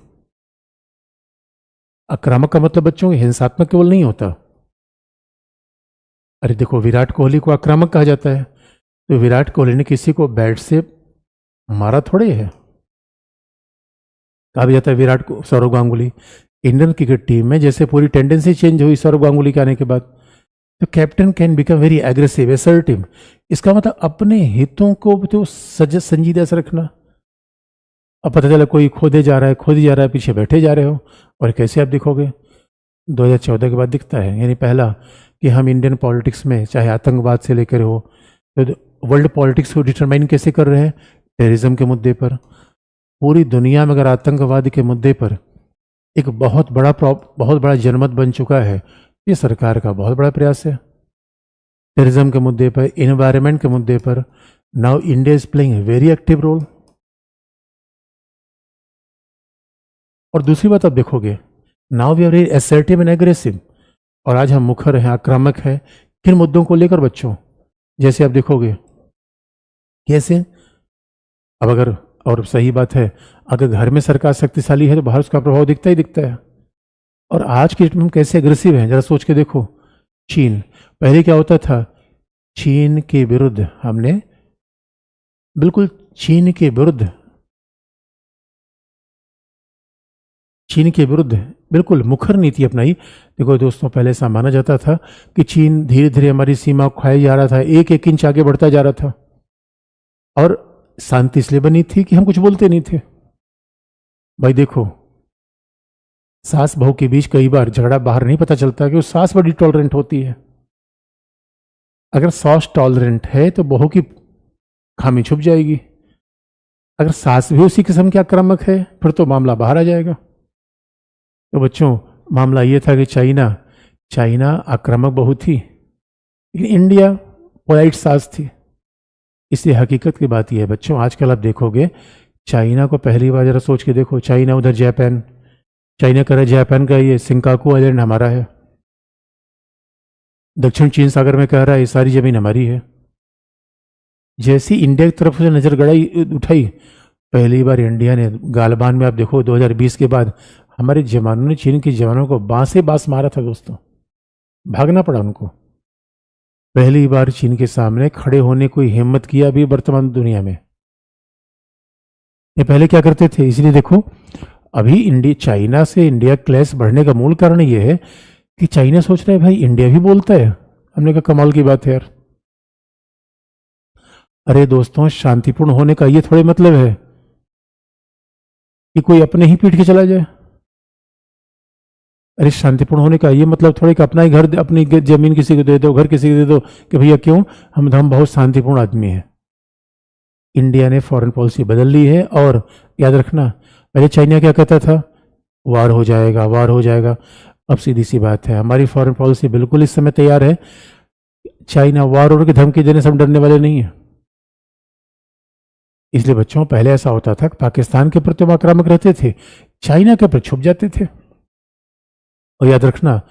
आक्रामक का मतलब बच्चों हिंसात्मक केवल नहीं होता। अरे देखो, विराट कोहली को आक्रामक कहा जाता है, तो विराट कोहली ने किसी को बैट से मारा थोड़े है। कहा भी जाता है विराट को, Sourav Ganguly Indian cricket team में जैसे पूरी टेंडेंसी चेंज हुई सौरव गांगुली के आने के बाद, तो captain can become very aggressive assertive. इसका मतलब अपने हितों को तो संजीदा से रखना। अब पता चला कोई खोदे जा रहा है, पीछे बैठे जा रहे हो, और कैसे आप दिखोगे 2014 के बाद दिखता है। यानी पहला कि हम इंडियन पॉलिटिक्स में चाहे आतंकवाद से लेकर हो, तो वर्ल्ड पॉलिटिक्स को डिटरमाइन कैसे कर रहे हैं, टेररिज्म के मुद्दे पर। पूरी दुनिया में अगर आतंकवाद के मुद्दे पर एक बहुत बड़ा जनमत बन चुका है, ये सरकार का बहुत बड़ा प्रयास है। टेररिज्म के मुद्दे पर, एनवायरनमेंट के मुद्दे पर now India is playing very active role. और दूसरी बात आप देखोगे, now we are very assertive and aggressive. और आज हम मुखर हैं, आक्रामक हैं। किन मुद्दों को लेकर बच्चों? जैसे आप देखोगे कैसे, अब अगर, और सही बात है, अगर घर में सरकार शक्तिशाली है तो बाहर उसका प्रभाव दिखता ही दिखता है। और आज के डेट में हम कैसे अग्रेसिव हैं, जरा सोच के देखो। चीन, पहले क्या होता था, चीन के विरुद्ध हमने बिल्कुल चीन के विरुद्ध बिल्कुल मुखर नीति अपनाई। देखो दोस्तों, पहले ऐसा माना जाता था कि चीन धीरे धीरे हमारी सीमा को खाया जा रहा था, एक एक इंच आगे बढ़ता जा रहा था। और शांति इसलिए बनी थी कि हम कुछ बोलते नहीं थे। भाई देखो, सास बहू के बीच कई बार झगड़ा बाहर नहीं पता चलता कि वो सास बड़ी टॉलरेंट होती है। अगर सास टॉलरेंट है तो बहू की खामी छुप जाएगी। अगर सास भी उसी किस्म की आक्रामक है फिर तो मामला बाहर आ जाएगा। तो बच्चों, मामला ये था कि चाइना आक्रामक बहू थी, लेकिन इंडिया पोलाइट सास थी। इसलिए हकीकत की बात यह है बच्चों, आजकल आप देखोगे चाइना को पहली बार जरा सोच के देखो, चाइना उधर जापान, चाइना कह रहा है जापान का ये सिंकाकू आइलैंड हमारा है। दक्षिण चीन सागर में कह रहा है ये सारी जमीन हमारी है। जैसी इंडिया की तरफ से नजर उठाई, पहली बार इंडिया ने गालबान में, आप देखो 2020 के बाद हमारे जवानों ने चीन के जवानों को बांसे बांस मारा था दोस्तों, भागना पड़ा उनको। पहली बार चीन के सामने खड़े होने को हिम्मत किया अभी वर्तमान दुनिया में। ये पहले क्या करते थे। इसलिए देखो, अभी चाइना से इंडिया क्लैश बढ़ने का मूल कारण ये है कि चाइना सोच रहा है भाई इंडिया भी बोलता है। हमने कहा कमाल की बात है यार। अरे दोस्तों, शांतिपूर्ण होने का ये थोड़े मतलब है कि कोई अपने ही पीट के चला जाए। अरे शांतिपूर्ण होने का ये मतलब थोड़े कि अपना ही घर, अपनी जमीन किसी को दे दो, घर किसी को दे दो, कि भैया क्यों, हम बहुत शांतिपूर्ण आदमी हैं। इंडिया ने फॉरेन पॉलिसी बदल ली है। और याद रखना, पहले चाइना क्या कहता था, वार हो जाएगा, वार हो जाएगा। अब सीधी सी बात है, हमारी फॉरेन पॉलिसी बिल्कुल इस समय तैयार है। चाइना वार और की धमकी देने से हम डरने वाले नहीं है। इसलिए बच्चों, पहले ऐसा होता था कि पाकिस्तान के प्रति आक्रामक रहते थे, चाइना के प्रति छुप जाते थे। और याद रखना,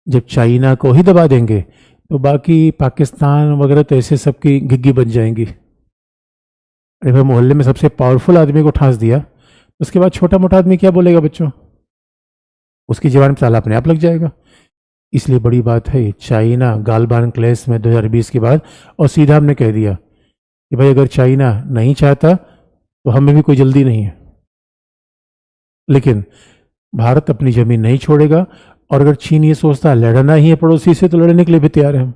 जब चाइना को ही दबा देंगे तो बाकी पाकिस्तान वगैरह तो ऐसे सबकी घिग्गी बन जाएंगी। अरे भाई, मोहल्ले में सबसे पावरफुल आदमी को ठांस दिया उसके बाद छोटा मोटा आदमी क्या बोलेगा बच्चों, उसकी जबान में ताला अपने आप लग जाएगा। इसलिए बड़ी बात है चाइना गालबान क्लेस में 2020 के बाद, और सीधा हमने कह दिया कि भाई अगर चाइना नहीं चाहता तो हमें भी कोई जल्दी नहीं है, लेकिन भारत अपनी जमीन नहीं छोड़ेगा। और अगर चीन ये सोचता है लड़ना ही है पड़ोसी से, तो लड़ने के लिए भी तैयार है हम।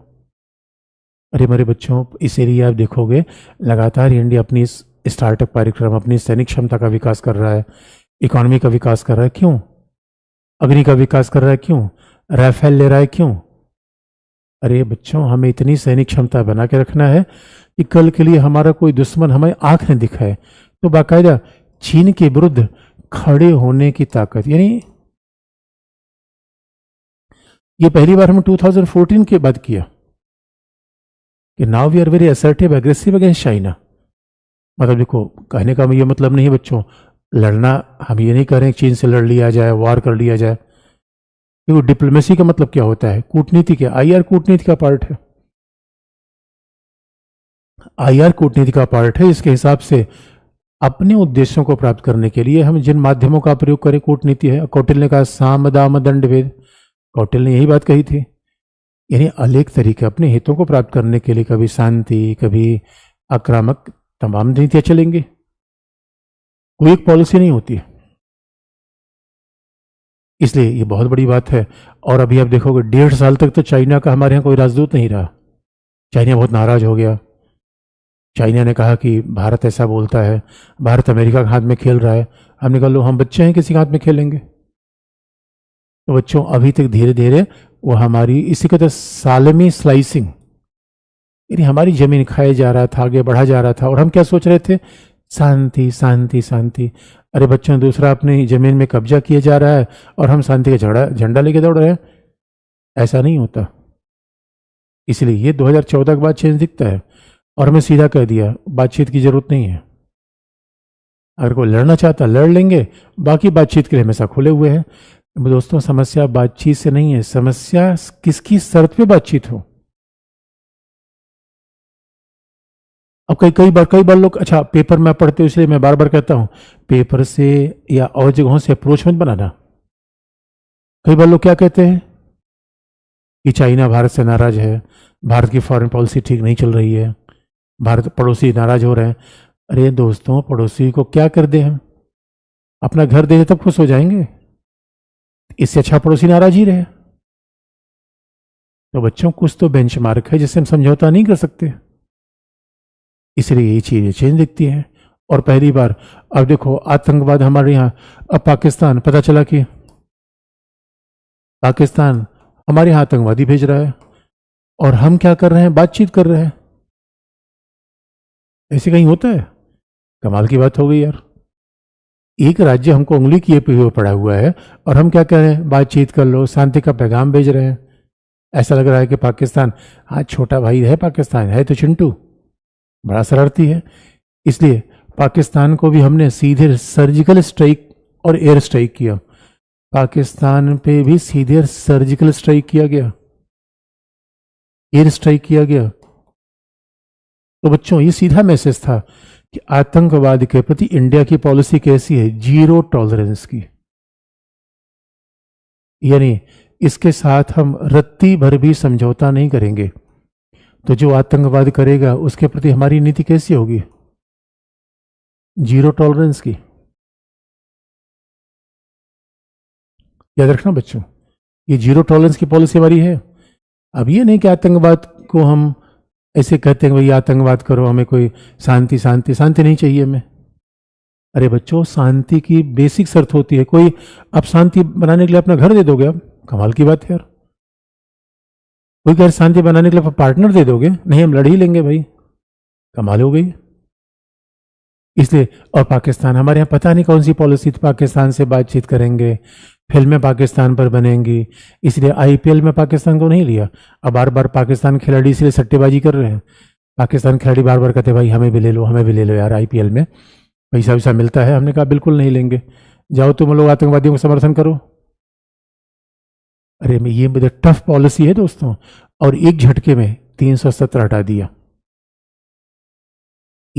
अरे मेरे बच्चों, इस एरिया आप देखोगे लगातार इंडिया अपनी स्टार्टअप कार्यक्रम, अपनी सैनिक क्षमता का विकास कर रहा है, इकोनॉमी का विकास कर रहा है। क्यों? अग्नि का विकास कर रहा है। क्यों? राफेल ले रहा है। क्यों? अरे बच्चों, हमें इतनी सैनिक क्षमता बना के रखना है कि कल के लिए हमारा कोई दुश्मन हमें आंख न दिखाए तो बाकायदा चीन के विरुद्ध खड़े होने की ताकत। यानी ये पहली बार हम 2014 के बाद किया कि now we are very assertive aggressive against China. मतलब देखो, कहने का ये मतलब नहीं है बच्चों लड़ना, हम ये नहीं कह रहे चीन से लड़ लिया जाए, वार कर लिया जाए। देखो डिप्लोमेसी का मतलब क्या होता है, कूटनीति क्या, आईआर कूटनीति का पार्ट है। आईआर कूटनीति का पार्ट है। इसके हिसाब से अपने उद्देश्यों को प्राप्त करने के लिए हम जिन माध्यमों का प्रयोग करें, कूटनीति है। कौटिल्य ने कहा साम दाम दंड भेद, कौटिल्य ने यही बात कही थी। यानी अनेक तरीके अपने हितों को प्राप्त करने के लिए, कभी शांति, कभी आक्रामक, तमाम नीतियां चलेंगी। कोई एक पॉलिसी नहीं होती है। इसलिए ये बहुत बड़ी बात है। और अभी आप देखोगे 1.5 साल तक तो चाइना का हमारे यहाँ कोई राजदूत नहीं रहा। चाइना बहुत नाराज हो गया। चाइना ने कहा कि भारत ऐसा बोलता है, भारत अमेरिका के हाथ में खेल रहा है। हमने कहा लो, हम बच्चे हैं, किसी के हाथ में खेलेंगे? तो बच्चों अभी तक धीरे धीरे वो हमारी, इसी कहते सालमी स्लाइसिंग, यानी हमारी जमीन खाए जा रहा था, आगे बढ़ा जा रहा था। और हम क्या सोच रहे थे, शांति शांति शांति। अरे बच्चों, दूसरा अपनी जमीन में कब्जा किया जा रहा है और हम शांति का झंडा लेके दौड़ रहे हैं। ऐसा नहीं होता। इसलिए ये 2014 के बाद चेंज दिखता है। और हमें सीधा कह दिया बातचीत की जरूरत नहीं है। अगर कोई लड़ना चाहता लड़ लेंगे, बाकी बातचीत के लिए हमेशा खुले हुए हैं। दोस्तों समस्या बातचीत से नहीं है, समस्या किसकी शर्त पे बातचीत हो। अब कई बार लोग, अच्छा पेपर में पढ़ते हो इसलिए मैं बार बार कहता हूं पेपर से या और जगहों से अप्रोच मत बनाना। कई बार लोग क्या कहते हैं कि चाइना भारत से नाराज है, भारत की फॉरेन पॉलिसी ठीक नहीं चल रही है, भारत पड़ोसी नाराज हो रहे हैं। अरे दोस्तों, पड़ोसी को क्या कर दे, हम अपना घर दे तब खुश हो जाएंगे? इससे अच्छा पड़ोसी नाराज ही रहे। तो बच्चों कुछ तो बेंचमार्क है जिससे हम समझौता नहीं कर सकते। इसलिए ये चीजें चेंज दिखती हैं। और पहली बार अब देखो आतंकवाद हमारे यहाँ, अब पाकिस्तान, पता चला कि पाकिस्तान हमारे यहाँ आतंकवादी भेज रहा है और हम क्या कर रहे हैं, बातचीत कर रहे हैं। ऐसे कहीं होता है? कमाल की बात हो गई यार। एक राज्य हमको उंगली किए पे हुए पड़ा हुआ है और हम क्या कह रहे हैं, बातचीत कर लो, शांति का पैगाम भेज रहे हैं। ऐसा लग रहा है कि पाकिस्तान, हाँ छोटा भाई है पाकिस्तान, है तो चिंटू, बड़ा शरारती है। इसलिए पाकिस्तान को भी हमने सीधे सर्जिकल स्ट्राइक और एयर स्ट्राइक किया। पाकिस्तान पे भी सीधे सर्जिकल स्ट्राइक किया गया, एयर स्ट्राइक किया गया। तो बच्चों ये सीधा मैसेज था कि आतंकवाद के प्रति इंडिया की पॉलिसी कैसी है, जीरो टॉलरेंस की। यानी इसके साथ हम रत्ती भर भी समझौता नहीं करेंगे। तो जो आतंकवाद करेगा उसके प्रति हमारी नीति कैसी होगी, जीरो टॉलरेंस की। याद रखना बच्चों, ये जीरो टॉलरेंस की पॉलिसी हमारी है। अब ये नहीं कि आतंकवाद को हम ऐसे कहते हैं भाई आतंकवाद करो, हमें कोई शांति शांति शांति नहीं चाहिए हमें। अरे बच्चों, शांति की बेसिक शर्त होती है, कोई आप शांति बनाने के लिए अपना घर दे दोगे, आप कमाल की बात है यार। कोई कह शांति बनाने के लिए पार्टनर दे दोगे, नहीं हम लड़ ही लेंगे भाई, कमाल हो गई। इसलिए, और पाकिस्तान हमारे यहाँ पता नहीं कौन सी पॉलिसी, पाकिस्तान से बातचीत करेंगे, फिल्में पाकिस्तान पर बनेंगी, इसलिए आईपीएल में पाकिस्तान को नहीं लिया। अब बार बार पाकिस्तान खिलाड़ी इसलिए सट्टेबाजी कर रहे हैं। पाकिस्तान खिलाड़ी बार बार कहते भाई हमें भी ले लो, हमें भी ले लो यार, आईपीएल में पैसा वैसा मिलता है। हमने कहा बिल्कुल नहीं लेंगे, जाओ तुम लोग आतंकवादियों को समर्थन करो। अरे ये बड़ी टफ पॉलिसी है दोस्तों, और एक झटके में 370 हटा दिया।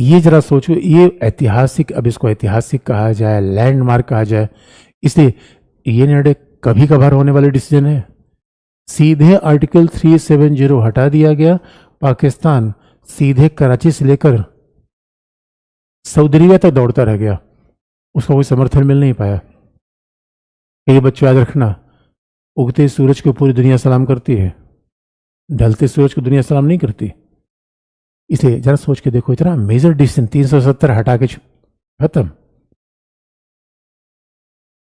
ये जरा सोचो, ये ऐतिहासिक, अब इसको ऐतिहासिक कहा जाए, लैंडमार्क कहा जाए, इसलिए ये निर्णय कभी कभार होने वाले डिसीजन है। सीधे आर्टिकल 370 हटा दिया गया, पाकिस्तान सीधे कराची से लेकर सऊदी अरबिया तक दौड़ता रह गया, उसका कोई समर्थन मिल नहीं पाया। ये बच्चों याद रखना, उगते सूरज को पूरी दुनिया सलाम करती है, ढलते सूरज को दुनिया सलाम नहीं करती। इसलिए जरा सोच के देखो, इतना मेजर डिसीजन 370 हटा के खत्म।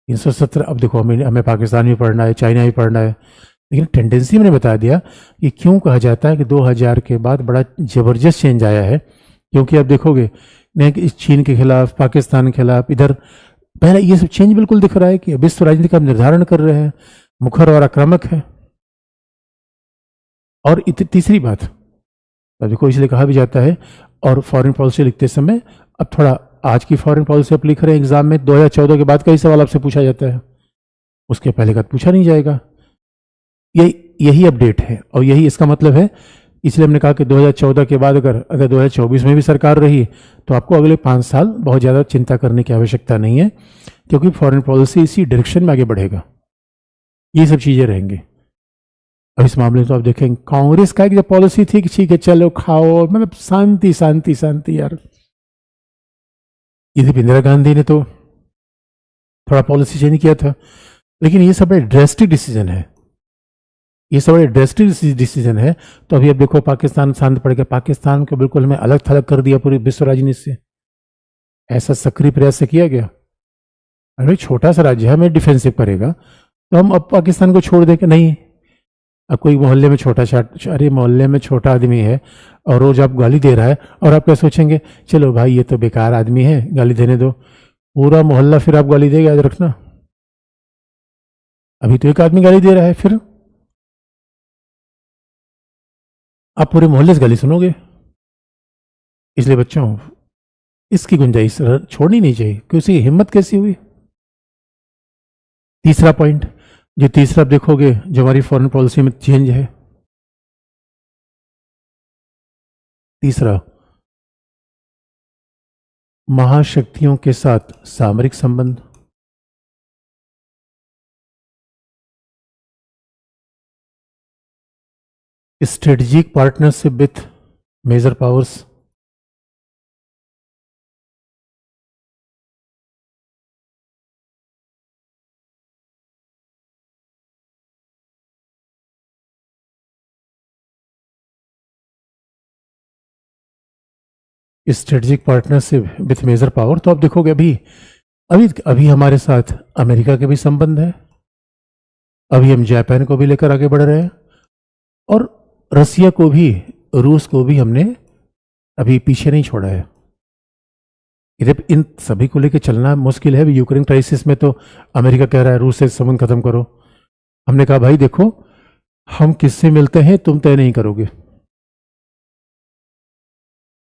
370, अब देखो हमें पाकिस्तान भी पढ़ना है, चाइना भी पढ़ना है, लेकिन टेंडेंसी मैंने बता दिया कि क्यों कहा जाता है कि 2000 के बाद बड़ा जबरदस्त चेंज आया है। क्योंकि अब देखोगे नहीं, चीन के खिलाफ, पाकिस्तान के खिलाफ, इधर पहले ये सब चेंज बिल्कुल दिख रहा है कि विश्व राजनीति का निर्धारण कर रहे हैं, मुखर और आक्रामक है। और तीसरी बात, अब देखो इसलिए कहा भी जाता है, और फॉरेन पॉलिसी लिखते समय अब थोड़ा आज की फॉरेन पॉलिसी आप लिख रहे हैं एग्जाम में, 2014 के बाद का ही सवाल आपसे पूछा जाता है, उसके पहले का पूछा नहीं जाएगा। यही अपडेट है और यही इसका मतलब है। इसलिए हमने कहा कि 2014 के बाद अगर 2024 में भी सरकार रही तो आपको अगले 5 साल बहुत ज़्यादा चिंता करने की आवश्यकता नहीं है, क्योंकि फॉरेन पॉलिसी इसी डायरेक्शन में आगे बढ़ेगा, ये सब चीज़ें रहेंगी। अब इस मामले में तो आप देखेंगे कांग्रेस का एक जो पॉलिसी थी कि ठीक है चलो खाओ, मतलब शांति शांति शांति यार, ये इंदिरा गांधी ने तो थोड़ा पॉलिसी चेंज किया था, लेकिन ये सब बड़े ड्रेस्टिक डिसीजन है, ये सब बड़े ड्रेस्टिक डिसीजन है। तो अभी अब देखो पाकिस्तान शांत पड़ गया, पाकिस्तान को बिल्कुल हमें अलग थलग कर दिया पूरी विश्व राजनीति से, ऐसा सक्रिय प्रयास से किया गया। अरे छोटा सा राज्य है, हमें डिफेंसिव करेगा तो हम अब पाकिस्तान को छोड़ देंगे? नहीं। अब कोई मोहल्ले में अरे मोहल्ले में छोटा आदमी है और रोज आप गाली दे रहा है, और आप क्या सोचेंगे, चलो भाई ये तो बेकार आदमी है, गाली देने दो। पूरा मोहल्ला फिर आप गाली देगा, याद रखना। अभी तो एक आदमी गाली दे रहा है, फिर आप पूरे मोहल्ले से गाली सुनोगे। इसलिए बच्चों इसकी गुंजाइश छोड़नी नहीं चाहिए, कि उसकी हिम्मत कैसी हुई। तीसरा पॉइंट, जो तीसरा देखोगे जो हमारी फॉरेन पॉलिसी में चेंज है, तीसरा, महाशक्तियों के साथ सामरिक संबंध। Strategic partnership with major powers. Strategic partnership with major power, तो आप देखोगे अभी अभी अभी हमारे साथ अमेरिका के भी संबंध है, अभी हम जापान को भी लेकर आगे बढ़ रहे हैं, और रसिया को भी, रूस को भी हमने अभी पीछे नहीं छोड़ा है। इधर इन सभी को लेकर चलना मुश्किल है। यूक्रेन क्राइसिस में तो अमेरिका कह रहा है रूस से संबंध खत्म करो, हमने कहा भाई देखो हम किससे मिलते हैं तुम तय नहीं करोगे,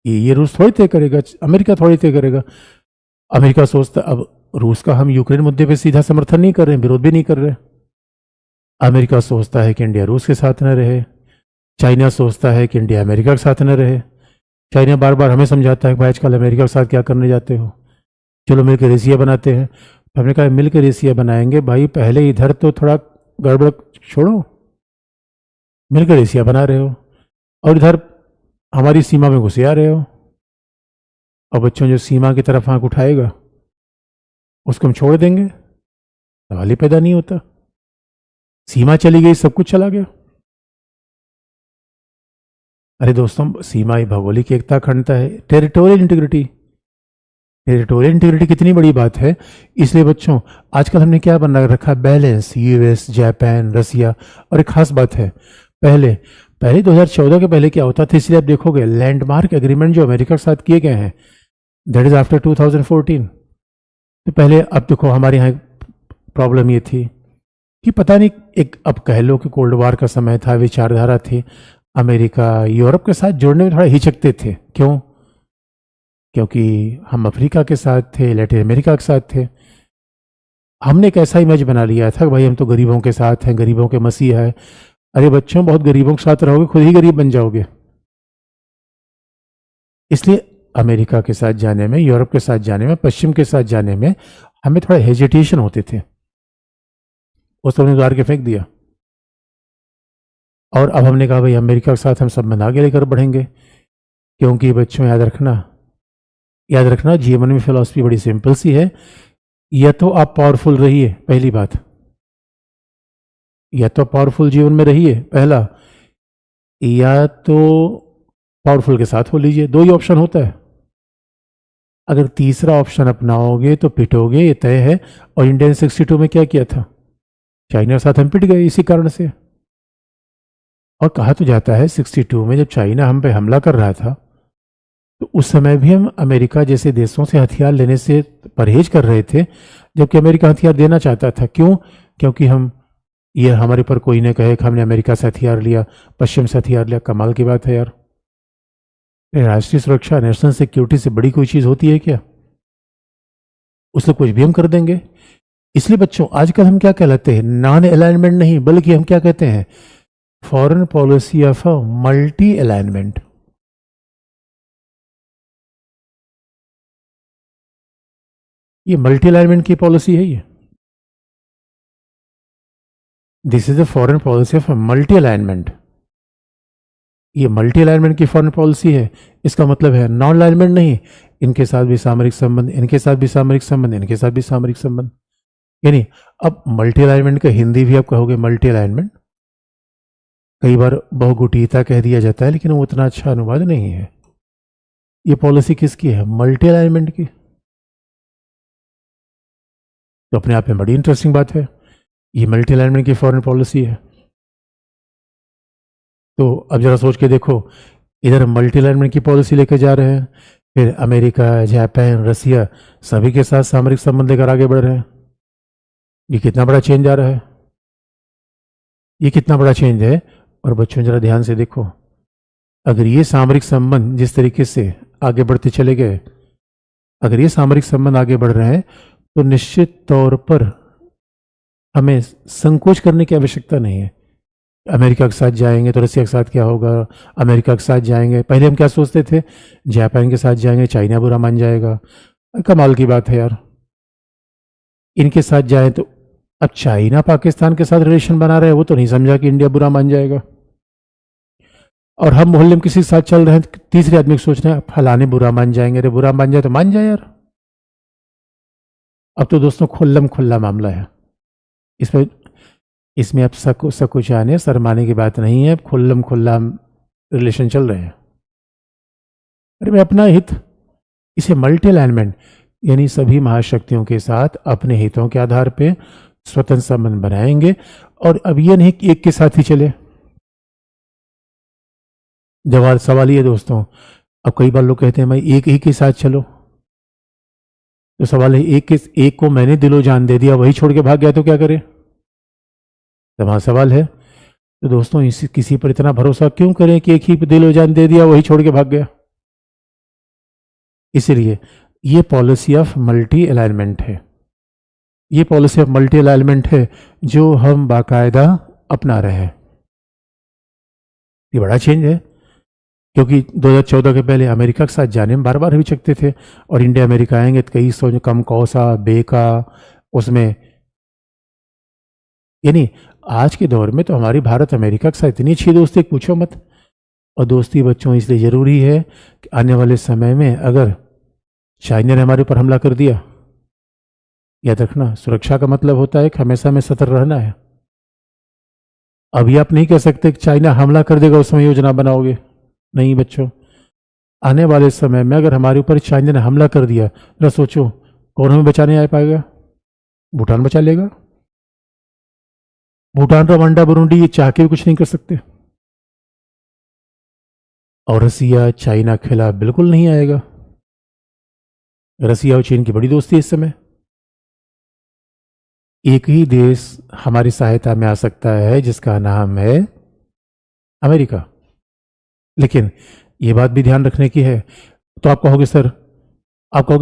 ये रूस थोड़ी तय करेगा, अमेरिका थोड़ी तय करेगा। अमेरिका सोचता, अब रूस का हम यूक्रेन मुद्दे पे सीधा समर्थन नहीं कर रहे हैं, विरोध भी नहीं कर रहे। अमेरिका सोचता है कि इंडिया रूस के साथ न रहे, चाइना सोचता है कि इंडिया अमेरिका के साथ न रहे। चाइना बार बार हमें समझाता है कि भाई आजकल अमेरिका के साथ क्या करने जाते हो, चलो मिलकर एशिया बनाते हैं। तो हमने कहा मिलकर एशिया बनाएंगे भाई, पहले इधर तो थोड़ा गड़बड़ छोड़ो, मिलकर एशिया बना रहे हो और इधर हमारी सीमा में घुसे आ रहे हो। और बच्चों जो सीमा की तरफ आंख उठाएगा उसको हम छोड़ देंगे, सवाल ही पैदा नहीं होता। सीमा चली गई, सब कुछ चला गया। अरे दोस्तों, सीमा ही भौगोलिक एकता अखंडता है, टेरिटोरियल इंटीग्रिटी। टेरिटोरियल इंटीग्रिटी कितनी बड़ी बात है। इसलिए बच्चों आजकल हमने क्या बना रखा, बैलेंस, यूएस, जापान, रसिया। और एक खास बात है, पहले 2014 के पहले क्या होता था, इसलिए आप देखोगे लैंडमार्क एग्रीमेंट जो अमेरिका के साथ किए गए हैं, दैट इज आफ्टर 2014। तो पहले, अब देखो हमारे यहाँ प्रॉब्लम ये थी कि पता नहीं, एक अब कह लो कि कोल्ड वॉर का समय था, विचारधारा थी, अमेरिका यूरोप के साथ जुड़ने में थोड़ा हिचकते थे। क्यों? क्योंकि हम अफ्रीका के साथ थे, लैटिन अमेरिका के साथ थे। हमने एक ऐसा इमेज बना लिया था कि भाई हम तो गरीबों के साथ हैं, गरीबों के मसीह है। अरे बच्चों, बहुत गरीबों के साथ रहोगे खुद ही गरीब बन जाओगे। इसलिए अमेरिका के साथ जाने में, यूरोप के साथ जाने में, पश्चिम के साथ जाने में हमें थोड़ा हेजिटेशन होते थे। उस तो उद्वार के फेंक दिया और अब हमने कहा भाई अमेरिका के साथ हम संबंध आगे लेकर बढ़ेंगे। क्योंकि बच्चों याद रखना जीवन में फिलॉसफी बड़ी सिंपल सी है, या तो आप पावरफुल रहिए, पहली बात, या तो पावरफुल जीवन में रहिए पहला, या तो पावरफुल के साथ हो लीजिए, दो ही ऑप्शन होता है। अगर तीसरा ऑप्शन अपनाओगे तो पिटोगे, ये तय है। और इंडिया ने 62 में क्या किया था, चाइना के साथ हम पिट गए इसी कारण से। और कहा तो जाता है 62 में जब चाइना हम पे हमला कर रहा था तो उस समय भी हम अमेरिका जैसे देशों से हथियार लेने से परहेज कर रहे थे, जबकि अमेरिका हथियार देना चाहता था। क्यों? क्योंकि ये हमारे पर कोई ने कहे कि हमने अमेरिका से हथियार लिया, पश्चिम से हथियार लिया। कमाल की बात है यार, राष्ट्रीय सुरक्षा, नेशनल सिक्योरिटी से बड़ी कोई चीज होती है क्या? उससे कुछ भी हम कर देंगे। इसलिए बच्चों आजकल हम क्या कहलाते हैं, नॉन अलाइनमेंट नहीं, बल्कि हम क्या कहते हैं, foreign policy of multi alignment. ये मल्टी अलाइनमेंट की पॉलिसी है ये। This is the foreign policy of multi alignment. ये मल्टी अलाइनमेंट की फॉरेन पॉलिसी है। इसका मतलब है नॉन अलाइनमेंट नहीं, इनके साथ भी सामरिक संबंध, इनके साथ भी सामरिक संबंध, इनके साथ भी सामरिक संबंध। यानी अब मल्टी अलाइनमेंट का हिंदी भी आप कहोगे मल्टी अलाइनमेंट। कई बार बहुगुटीयता कह दिया जाता है, लेकिन वो उतना अच्छा अनुवाद नहीं है। ये पॉलिसी किसकी है? मल्टी अलाइनमेंट की। तो अपने आप में बड़ी इंटरेस्टिंग बात है, ये मल्टी अलाइनमेंट की फॉरेन पॉलिसी है। तो अब जरा सोच के देखो, इधर मल्टी अलाइनमेंट की पॉलिसी लेकर जा रहे हैं, फिर अमेरिका, जापान, रसिया सभी के साथ सामरिक संबंध लेकर आगे बढ़ रहे हैं। ये कितना बड़ा चेंज आ रहा है, ये कितना बड़ा चेंज है। और बच्चों जरा ध्यान से देखो, अगर ये सामरिक संबंध जिस तरीके से आगे बढ़ते चले गए, अगर ये सामरिक संबंध आगे बढ़ रहे हैं तो निश्चित तौर पर हमें संकोच करने की आवश्यकता नहीं है। अमेरिका के साथ जाएंगे तो रसिया के साथ क्या होगा, अमेरिका के साथ जाएंगे, पहले हम क्या सोचते थे, जापान के साथ जाएंगे चाइना बुरा मान जाएगा। कमाल की बात है यार, इनके साथ जाएं तो अब चाइना पाकिस्तान के साथ रिलेशन बना रहे हैं, वो तो नहीं समझा कि इंडिया बुरा मान जाएगा। और हम मोहल्ले में किसी के साथ चल रहे हैं, तीसरे आदमी को सोच रहे हैं फलाने बुरा मान जाएंगे, अरे बुरा मान जाए तो मान जाए यार। अब तो दोस्तों खुल्लम खुल्ला मामला है, इसमें अब सकुचाने शर्माने की बात नहीं है, खुल्लम खुल्ला रिलेशन चल रहे हैं। अरे मैं अपना हित, इसे मल्टी अलाइनमेंट यानी सभी महाशक्तियों के साथ अपने हितों के आधार पे स्वतंत्र संबंध बनाएंगे। और अब ये नहीं कि एक के साथ ही चले। जवाब सवाल ये दोस्तों, अब कई बार लोग कहते हैं भाई एक ही के साथ चलो, तो सवाल है एक को मैंने दिलो जान दे दिया, वही छोड़ के भाग गया तो क्या करे? तो वहां सवाल है, तो दोस्तों किसी पर इतना भरोसा क्यों करें कि एक ही दिलो जान दे दिया वही छोड़ के भाग गया? इसलिए ये पॉलिसी ऑफ मल्टी अलाइनमेंट है, ये पॉलिसी ऑफ मल्टी अलाइनमेंट है जो हम बाकायदा अपना रहे हैं। ये बड़ा चेंज है, क्योंकि 2014 के पहले अमेरिका के साथ जाने में बार बार हिचकते थे, और इंडिया अमेरिका आएंगे तो कई सौ कम कौसा बेका उसमें। यानी आज के दौर में तो हमारी भारत अमेरिका के साथ इतनी अच्छी दोस्ती पूछो मत। और दोस्ती बच्चों इसलिए ज़रूरी है कि आने वाले समय में अगर चाइना ने हमारे ऊपर हमला कर दिया, याद रखना सुरक्षा का मतलब होता है कि हमेशा में सतर्क रहना है। अभी आप नहीं कह सकते कि चाइना हमला कर देगा उस समय योजना बनाओगे, नहीं बच्चों। आने वाले समय में अगर हमारे ऊपर चाइना ने हमला कर दिया, जरा सोचो कौन हमें बचाने आ पाएगा? भूटान बचा लेगा? भूटान, रवांडा, बुरुंडी ये चाह के भी कुछ नहीं कर सकते। और रसिया चाइना के खिलाफ बिल्कुल नहीं आएगा। रसिया और चीन की बड़ी दोस्ती है इस समय। एक ही देश हमारी सहायता में आ सकता है जिसका नाम है अमेरिका। लेकिन ये बात भी ध्यान रखने की है। तो आप कहोगे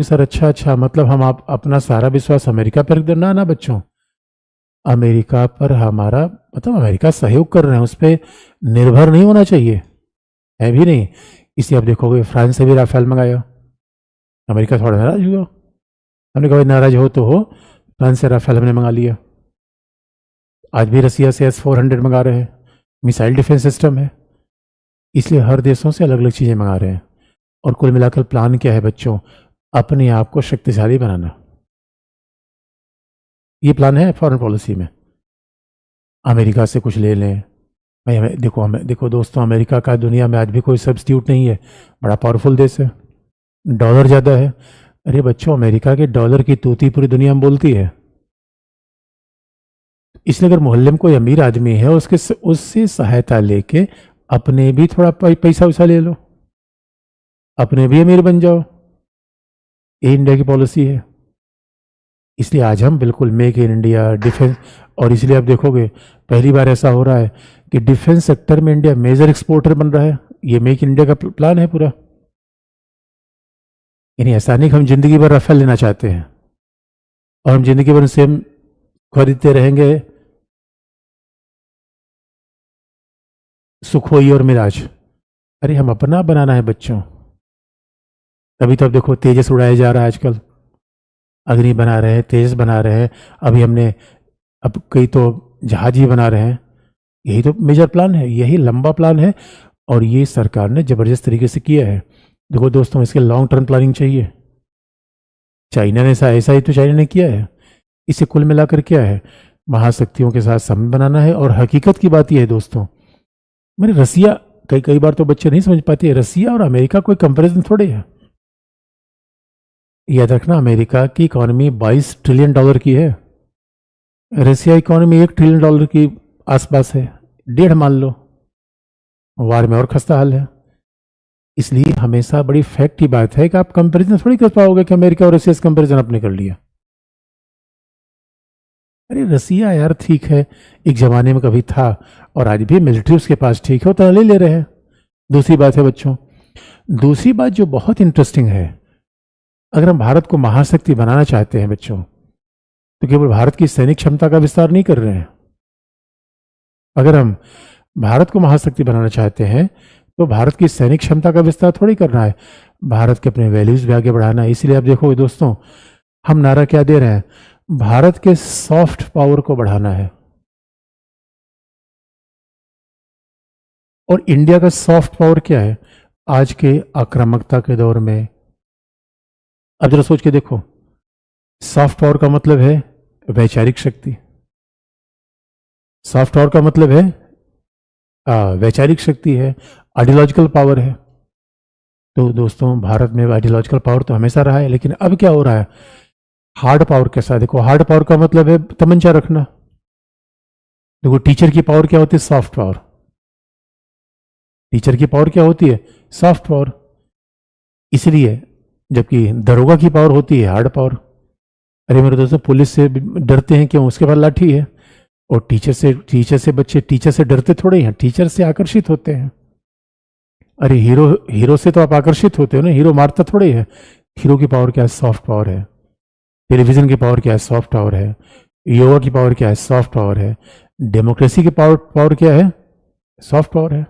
सर अच्छा मतलब हम आप अपना सारा विश्वास अमेरिका पर रख देना ना बच्चों। अमेरिका पर हमारा मतलब अमेरिका सहयोग कर रहे हैं, उस पर निर्भर नहीं होना चाहिए, है भी नहीं। इसलिए आप देखोगे फ्रांस से भी राफेल मंगाया, अमेरिका थोड़ा नाराज हुआ। हमने कहा भाई नाराज हो तो हो, फ्रांस से राफेल हमने मंगा लिया, आज भी रसिया से S-400 मंगा रहे हैं, मिसाइल डिफेंस सिस्टम है। इसलिए हर देशों से अलग अलग चीज़ें मंगा रहे हैं। और कुल मिलाकर प्लान क्या है बच्चों? अपने आप को शक्तिशाली बनाना। ये प्लान है फॉरेन पॉलिसी में। अमेरिका से कुछ ले लें भाई, हमें देखो दोस्तों, अमेरिका का दुनिया में आज भी कोई सब्स्टिट्यूट नहीं है, बड़ा पावरफुल देश है, डॉलर ज़्यादा है। अरे बच्चों, अमेरिका के डॉलर की तूती पूरी दुनिया में बोलती है। इसलिए अगर मोहल्ले में कोई अमीर आदमी है, उससे सहायता लेके अपने भी थोड़ा पैसा वैसा ले लो, अपने भी अमीर बन जाओ। ये इंडिया की पॉलिसी है। इसलिए आज हम बिल्कुल मेक इन इंडिया डिफेंस, और इसलिए आप देखोगे पहली बार ऐसा हो रहा है कि डिफेंस सेक्टर में इंडिया मेजर एक्सपोर्टर बन रहा है। ये मेक इन इंडिया का प्लान है पूरा। यानी ऐसा नहीं कि हम जिंदगी भर राफेल लेना चाहते हैं और हम जिंदगी भर सेम खरीदते रहेंगे सुखोई और मिराज। अरे हम अपना बनाना है बच्चों। तभी तो अब देखो तेजस उड़ाया जा रहा है आजकल, अग्नि बना रहे हैं, तेजस बना रहे हैं, अभी हमने अब कई तो जहाज ही बना रहे हैं। यही तो मेजर प्लान है, यही लंबा प्लान है, और ये सरकार ने जबरदस्त तरीके से किया है। देखो दोस्तों, इसके लॉन्ग टर्म प्लानिंग चाहिए। चाइना ने ऐसा ही तो चाइना ने किया है। इसे कुल मिलाकर क्या है, महाशक्तियों के साथ समन्वय बनाना है। और हकीकत की बात यह है दोस्तों, मैंने रसिया, कई बार तो बच्चे नहीं समझ पाते, रसिया और अमेरिका कोई कंपैरिजन थोड़े है। याद रखना, अमेरिका की इकोनॉमी $22 ट्रिलियन की है, रसिया इकोनॉमी $1 ट्रिलियन की आसपास है, 1.5 मान लो। वार में और खस्ता हाल है। इसलिए हमेशा बड़ी फैक्ट की बात है कि आप कंपैरिजन थोड़ी कर पाओगे कि अमेरिका और रसिया से कंपैरिजन आपने कर लिया। अरे रसिया यार ठीक है, एक जमाने में कभी था, और आज भी मिलिट्री उसके पास ठीक है, वो तो ले रहे हैं। दूसरी बात है बच्चों, दूसरी बात जो बहुत इंटरेस्टिंग है, अगर हम भारत को महाशक्ति बनाना चाहते हैं बच्चों, तो केवल भारत की सैनिक क्षमता का विस्तार नहीं कर रहे हैं। अगर हम भारत को महाशक्ति बनाना चाहते हैं तो भारत की सैनिक क्षमता का विस्तार थोड़ी करना है, भारत के अपने वैल्यूज भी आगे बढ़ाना है। इसलिए आप देखोगे दोस्तों, हम नारा क्या दे रहे हैं, भारत के सॉफ्ट पावर को बढ़ाना है। और इंडिया का सॉफ्ट पावर क्या है आज के आक्रामकता के दौर में? अब जरा सोच के देखो, सॉफ्ट पावर का मतलब है वैचारिक शक्ति, सॉफ्ट पावर का मतलब है वैचारिक शक्ति है, आइडियोलॉजिकल पावर है। तो दोस्तों, भारत में आइडियोलॉजिकल पावर तो हमेशा रहा है, लेकिन अब क्या हो रहा है, हार्ड पावर के साथ। देखो, हार्ड पावर का मतलब है तमंचा रखना। देखो, टीचर की पावर क्या होती है, सॉफ्ट पावर। टीचर की पावर क्या होती है, सॉफ्ट पावर। इसलिए जबकि दरोगा की पावर होती है हार्ड पावर। अरे मेरे दोस्तों, पुलिस से डरते हैं क्यों, उसके पास लाठी है। और बच्चे टीचर से डरते थोड़े हैं, टीचर से आकर्षित होते हैं। अरे हीरो से तो आप आकर्षित होते हो ना, हीरो मारता थोड़े है। हीरो की पावर क्या है, सॉफ्ट पावर है। टेलीविजन की पावर क्या है, सॉफ्ट पावर है। योगा की पावर क्या है, सॉफ्ट पावर है। डेमोक्रेसी की पावर क्या है, सॉफ्ट पावर है।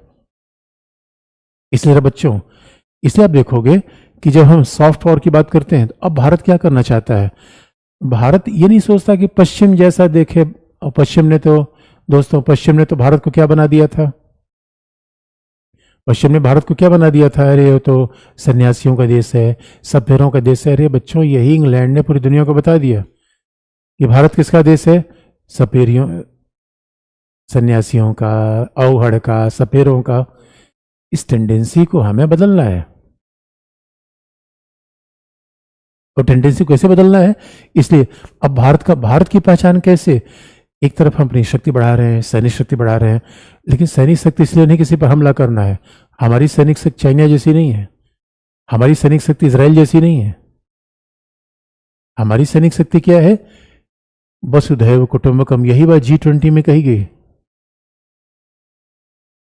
इसलिए बच्चों, इसलिए आप देखोगे कि जब हम सॉफ्ट पावर की बात करते हैं, तो अब भारत क्या करना चाहता है, भारत ये नहीं सोचता कि पश्चिम जैसा देखे। और पश्चिम ने तो भारत को क्या बना दिया था, पश्चिम ने भारत को क्या बना दिया था, अरे वो तो सन्यासियों का देश है, सभ्यरों का देश है। अरे बच्चों, यही इंग्लैंड ने पूरी दुनिया को बता दिया कि भारत किसका देश है, सपेरियों, सन्यासियों का, अवहड़ का, सपेरों का। इस टेंडेंसी को हमें बदलना है। और टेंडेंसी कैसे बदलना है, इसलिए अब भारत की पहचान कैसे, एक तरफ हम अपनी शक्ति बढ़ा रहे हैं, सैनिक शक्ति बढ़ा रहे हैं, लेकिन सैनिक शक्ति इसलिए नहीं किसी पर हमला करना है। हमारी सैनिक शक्ति चाइना जैसी नहीं है, हमारी सैनिक शक्ति इजराइल जैसी नहीं है। हमारी सैनिक शक्ति क्या है, वसुधैव कुटुंबकम, यही बात G20 में कही गई।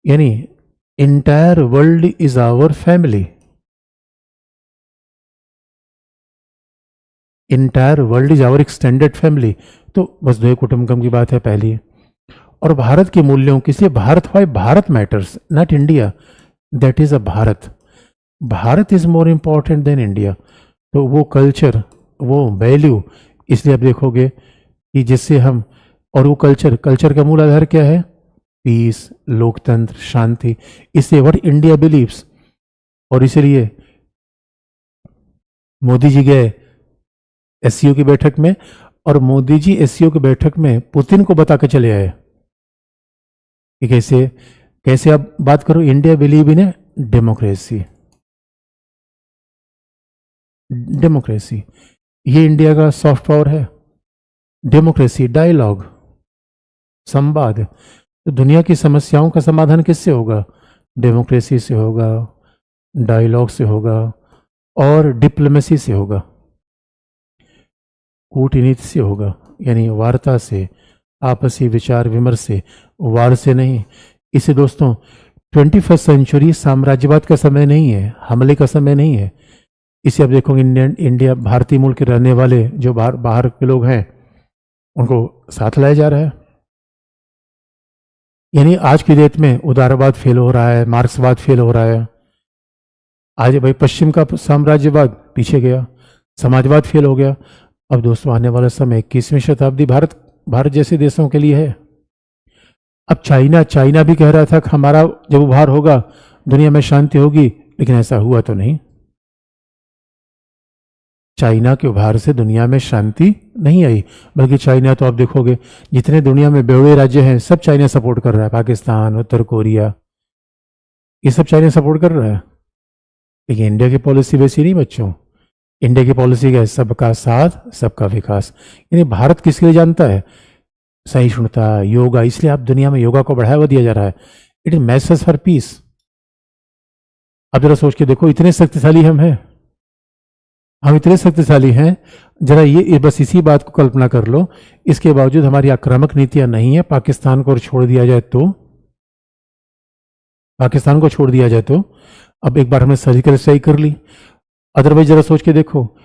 यानी entire world is our family, entire world is our extended family. तो वसुधैव कुटुंबकम की बात है पहली। और भारत के मूल्यों की, इसलिए Bharat matters, not India, that is a Bharat. Bharat is more important than India. तो वो कल्चर, वो वैल्यू, इसलिए आप देखोगे कि जिससे हम, और वो कल्चर का मूल आधार क्या है? पीस, लोकतंत्र, शांति। इसलिए व्हाट इंडिया बिलीव्स, और इसलिए मोदी जी गए एससीओ की बैठक में, और मोदी जी एससीओ की बैठक में पुतिन को बता के चले आए कि कैसे कैसे आप बात करो, India believe in a democracy. Democracy ये इंडिया का सॉफ्ट पावर है। डेमोक्रेसी, डायलॉग, संवाद। तो दुनिया की समस्याओं का समाधान किससे होगा? डेमोक्रेसी से होगा, डायलॉग से होगा, और डिप्लोमेसी से होगा, कूटनीति से होगा, यानी वार्ता से, आपसी विचार विमर्श से, वार से नहीं। इसे दोस्तों 21st सेंचुरी साम्राज्यवाद का समय नहीं है, हमले का समय नहीं है। इसे आप देखोगे इंडिया, भारतीय मूल के रहने वाले जो बाहर के लोग हैं उनको साथ लाया जा रहा है। यानी आज की डेट में उदारवाद फेल हो रहा है, मार्क्सवाद फेल हो रहा है। आज भाई पश्चिम का साम्राज्यवाद पीछे गया, समाजवाद फेल हो गया। अब दोस्तों आने वाला समय 21वीं शताब्दी भारत जैसे देशों के लिए है। अब चाइना भी कह रहा था कि हमारा जब उभार होगा दुनिया में शांति होगी, लेकिन ऐसा हुआ तो नहीं। चाइना के उभार से दुनिया में शांति नहीं आई, बल्कि चाइना तो आप देखोगे जितने दुनिया में बेवड़े राज्य हैं सब चाइना सपोर्ट कर रहा है। पाकिस्तान, उत्तर कोरिया, ये सब चाइना सपोर्ट कर रहा है। लेकिन इंडिया की पॉलिसी वैसी नहीं बच्चों। इंडिया की पॉलिसी क्या है? सबका साथ, सबका विकास। यानी भारत किसके लिए जानता है? सहिष्णुता, योगा। इसलिए आप दुनिया में योगा को बढ़ावा दिया जा रहा है। It is message for piece. अब जरा सोच के देखो, इतने शक्तिशाली हम इतने शक्तिशाली हैं। जरा ये बस इसी बात को कल्पना कर लो, इसके बावजूद हमारी आक्रामक नीतियां नहीं है। पाकिस्तान को छोड़ दिया जाए तो अब एक बार हमने सर्जिकल स्ट्राइक कर ली। अदरवाइज जरा सोच के देखो,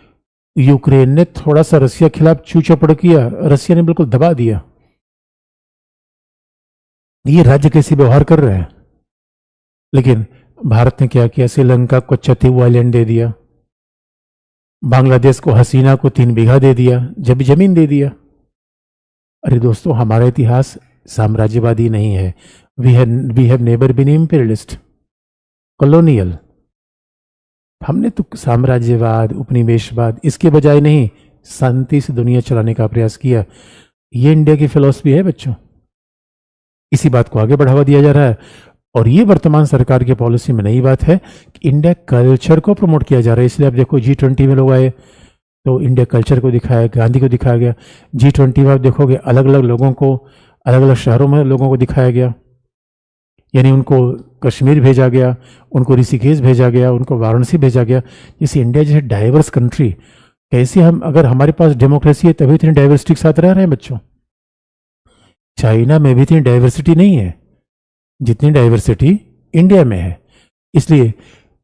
यूक्रेन ने थोड़ा सा रसिया के खिलाफ चूचपड़ किया, रसिया ने बिल्कुल दबा दिया। ये राज्य कैसे व्यवहार कर रहे हैं? लेकिन भारत ने क्या किया? श्रीलंका को चतीऊ आइलैंड दे दिया, बांग्लादेश को हसीना को 3 बीघा दे दिया, जब जमीन दे दिया। अरे दोस्तों, हमारा इतिहास साम्राज्यवादी नहीं है। We have never been imperialist, colonial. हमने तो साम्राज्यवाद, उपनिवेशवाद, इसके बजाय नहीं, शांति से दुनिया चलाने का प्रयास किया। ये इंडिया की फिलॉसफी है बच्चों। इसी बात को आगे बढ़ावा दिया जा रहा है, और ये वर्तमान सरकार की पॉलिसी में नई बात है कि इंडिया कल्चर को प्रमोट किया जा रहा है। इसलिए आप देखो G20 में लोग आए तो इंडिया कल्चर को दिखाया, गांधी को दिखाया गया। G20 में आप देखोगे अलग अलग लोगों को, अलग अलग शहरों में लोगों को दिखाया गया। यानी उनको कश्मीर भेजा गया, उनको ऋषिकेश भेजा गया, उनको वाराणसी भेजा गया। जैसे इंडिया जैसे डाइवर्स कंट्री, कैसे हम, अगर हमारे पास डेमोक्रेसी है तभी इतनी डाइवर्सिटी के साथ रह रहे हैं बच्चों। चाइना में भी इतनी डाइवर्सिटी नहीं है जितनी डाइवर्सिटी इंडिया में है। इसलिए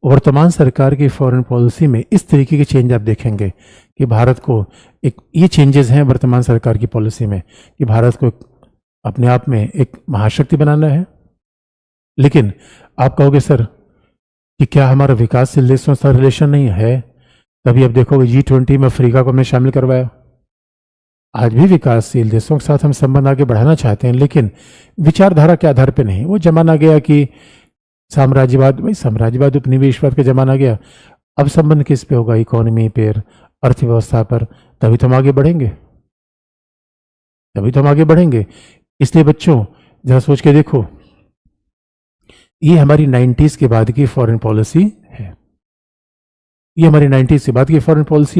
वर्तमान सरकार की फॉरेन पॉलिसी में इस तरीके के चेंज आप देखेंगे कि भारत को एक, ये चेंजेस हैं वर्तमान सरकार की पॉलिसी में कि भारत को अपने आप में एक महाशक्ति बनाना है। लेकिन आप कहोगे सर कि क्या हमारा विकासशील देशों से रिलेशन नहीं है? तभी आप देखोगे G20 में अफ्रीका को हमने शामिल करवाया। आज भी विकासशील देशों के साथ हम संबंध आगे बढ़ाना चाहते हैं, लेकिन विचारधारा के आधार पर नहीं। वो जमाना गया कि साम्राज्यवाद उपनिवेशवाद का जमाना गया। अब संबंध किस पे होगा? इकोनॉमी पर, अर्थव्यवस्था पर। तभी तो हम आगे बढ़ेंगे। इसलिए बच्चों जरा सोच के देखो, ये हमारी 90s के बाद की फॉरेन पॉलिसी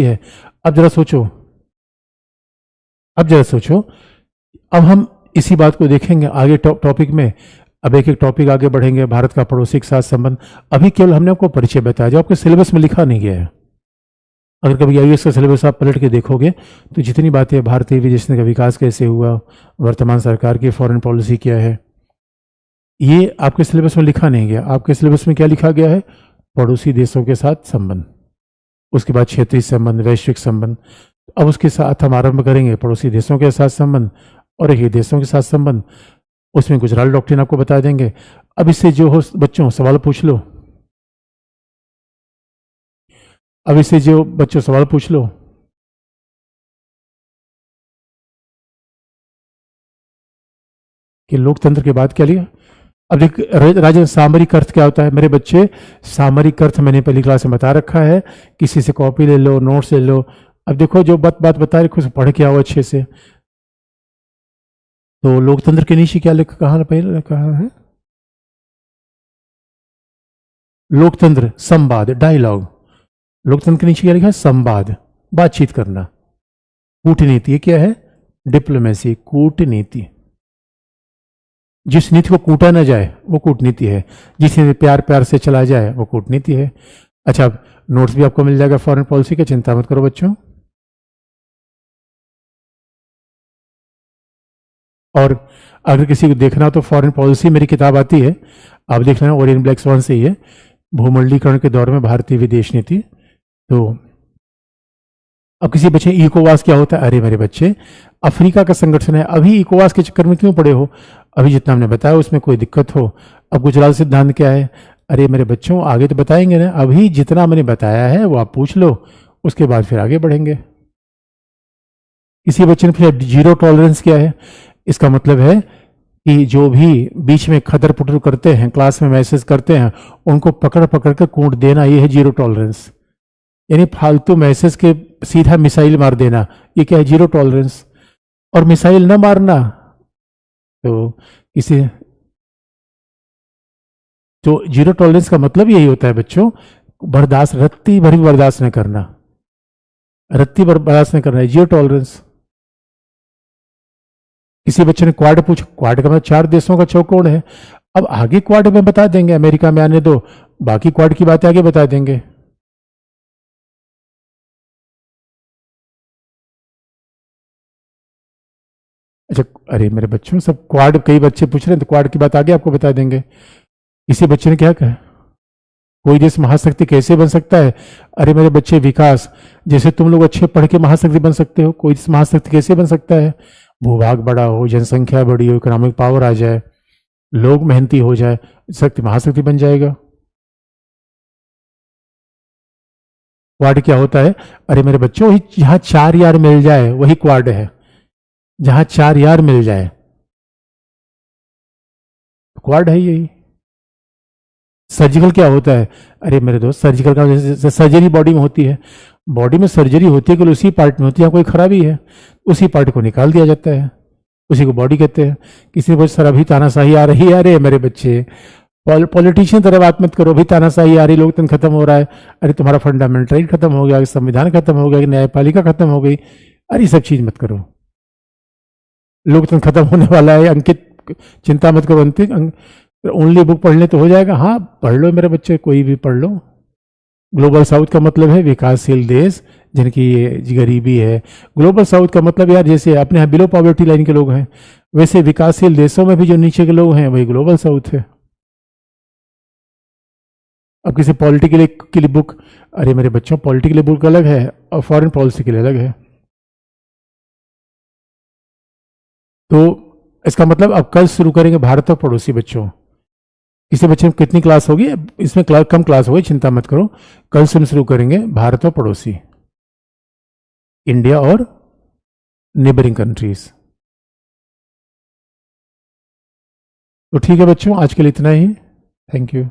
है। अब जरा सोचो, अब हम इसी बात को देखेंगे आगे टॉपिक में। अब एक टॉपिक आगे बढ़ेंगे, भारत का पड़ोसी के साथ संबंध। अभी केवल हमने आपको परिचय बताया, जो आपके सिलेबस में लिखा नहीं गया है। अगर कभी IAS का सिलेबस आप पलट के देखोगे तो जितनी बातें भारतीय विदेश नीति का विकास कैसे हुआ, वर्तमान सरकार की फॉरेन पॉलिसी क्या है, ये आपके सिलेबस में लिखा नहीं गया। आपके सिलेबस में क्या लिखा गया है? पड़ोसी देशों के साथ संबंध, उसके बाद क्षेत्रीय संबंध, वैश्विक संबंध। अब उसके साथ हम आरंभ करेंगे पड़ोसी देशों के साथ संबंध और एक देशों के साथ संबंध। उसमें गुजरात डॉक्ट्रिन आपको बता देंगे। अब इससे जो हो बच्चों सवाल पूछ लो। अब इससे जो बच्चों सवाल पूछ लो। कि लोकतंत्र के बाद क्या लिया। अब देख राजन, सामरिक अर्थ क्या होता है मेरे बच्चे। सामरिक अर्थ मैंने पहली क्लास में बता रखा है, किसी से कॉपी ले लो, नोट्स ले लो। अब देखो जो बात बता रखी उसे पढ़ के आओ अच्छे से। तो लोकतंत्र के नीचे क्या लिखा, कहा पहले कहा है, लोकतंत्र संवाद, डायलॉग। लोकतंत्र के नीचे क्या लिखा है, संवाद, बातचीत करना। कूटनीति, ये क्या है, डिप्लोमेसी, कूटनीति। जिस नीति को कूटा ना जाए वो कूटनीति है, जिस नीति प्यार प्यार से चला जाए वो कूटनीति है। अच्छा, अब नोट्स भी आपको मिल जाएगा फॉरेन पॉलिसी का, चिंता मत करो बच्चों। और अगर किसी को देखना हो तो फॉरेन पॉलिसी मेरी किताब आती है, आप देख लेना, ओरियन ब्लैक स्वान से ही है, भूमंडलीकरण के दौर में भारतीय विदेश नीति। तो अब किसी बच्चे इकोवास क्या होता है, अरे मेरे बच्चे अफ्रीका का संगठन है, अभी इकोवास के चक्कर में क्यों पड़े हो, अभी जितना हमने बताया उसमें कोई दिक्कत हो। अब गुजरात सिद्धांत क्या है, अरे मेरे बच्चों आगे तो बताएंगे ना, अभी जितना मैंने बताया है वो आप पूछ लो, उसके बाद फिर आगे बढ़ेंगे। किसी बच्चे ने फिर जीरो टॉलरेंस क्या है, इसका मतलब है कि जो भी बीच में खतर पुटर करते हैं, क्लास में मैसेज करते हैं, उनको पकड़ पकड़ कर कूट देना, ये है जीरो टॉलरेंस। यानी फालतू मैसेज के सीधा मिसाइल मार देना, ये क्या है, जीरो टॉलरेंस। और मिसाइल ना मारना, तो इसे, तो जीरो टॉलरेंस का मतलब यही होता है बच्चों, बर्दाश्त, रत्ती भर भी बर्दाश्त न करना, रत्ती भर बर्दाश्त न करना है जीरो टॉलरेंस। किसी बच्चे ने क्वाड पूछा, क्वाड का मतलब 4 देशों का चौकोर है। अब आगे क्वाड में बता देंगे, अमेरिका में आने दो, बाकी क्वाड की बातें आगे बता देंगे। अच्छा, अरे मेरे बच्चों सब क्वाड, कई बच्चे पूछ रहे हैं तो क्वाड की बात आगे आपको बता देंगे। इसी बच्चे ने क्या कहा, कोई देश महाशक्ति कैसे बन सकता है, अरे मेरे बच्चे विकास, जैसे तुम लोग अच्छे पढ़ के महाशक्ति बन सकते हो, कोई देश महाशक्ति कैसे बन सकता है, भूभाग बड़ा हो, जनसंख्या बड़ी हो, इकोनॉमिक पावर आ जाए, लोग मेहनती हो जाए, शक्ति महाशक्ति बन जाएगा। क्वाड क्या होता है, अरे मेरे बच्चों जहां 4 यार मिल जाए वही क्वाड है, जहां 4 यार मिल जाए तो क्वाड है यही। सर्जिकल क्या होता है, अरे मेरे दोस्त सर्जिकल का जैसे सर्जरी बॉडी में होती है, बॉडी में सर्जरी होती है कि उसी पार्ट में होती है, कोई खराबी है उसी पार्ट को निकाल दिया जाता है, उसी को बॉडी कहते हैं। किसी ने सर अभी तानाशाही आ रही है, अरे मेरे बच्चे पॉलिटिशियन तरह बात मत करो, अभी तानाशाही आ रही, लोकतंत्र खत्म हो रहा है, अरे तुम्हारा फंडामेंटल राइट खत्म हो गया, संविधान खत्म हो गया, न्यायपालिका खत्म हो गई, अरे सब चीज मत करो, लोकतंत्र खत्म होने वाला है। अंकित चिंता मत करो, अंकित ओनली बुक पढ़ ले तो हो जाएगा, हाँ पढ़ लो मेरे बच्चे, कोई भी पढ़ लो। ग्लोबल साउथ का मतलब है विकासशील देश जिनकी गरीबी है। ग्लोबल साउथ का मतलब यार जैसे अपने यहाँ बिलो पॉवर्टी लाइन के लोग हैं, वैसे विकासशील देशों में भी जो नीचे के लोग हैं वही ग्लोबल साउथ है। अब किसी पॉलिटी के लिए बुक, अरे मेरे बच्चों पॉलिटी के लिए बुक अलग है और फॉरेन पॉलिसी के लिए अलग है। तो इसका मतलब अब कल शुरू करेंगे भारत और पड़ोसी बच्चों। किसी बच्चे में कितनी क्लास होगी, इसमें कम क्लास होगी, चिंता मत करो, कल से हम शुरू करेंगे भारत और पड़ोसी, इंडिया और नेबरिंग कंट्रीज। तो ठीक है बच्चों, आज के लिए इतना ही, थैंक यू।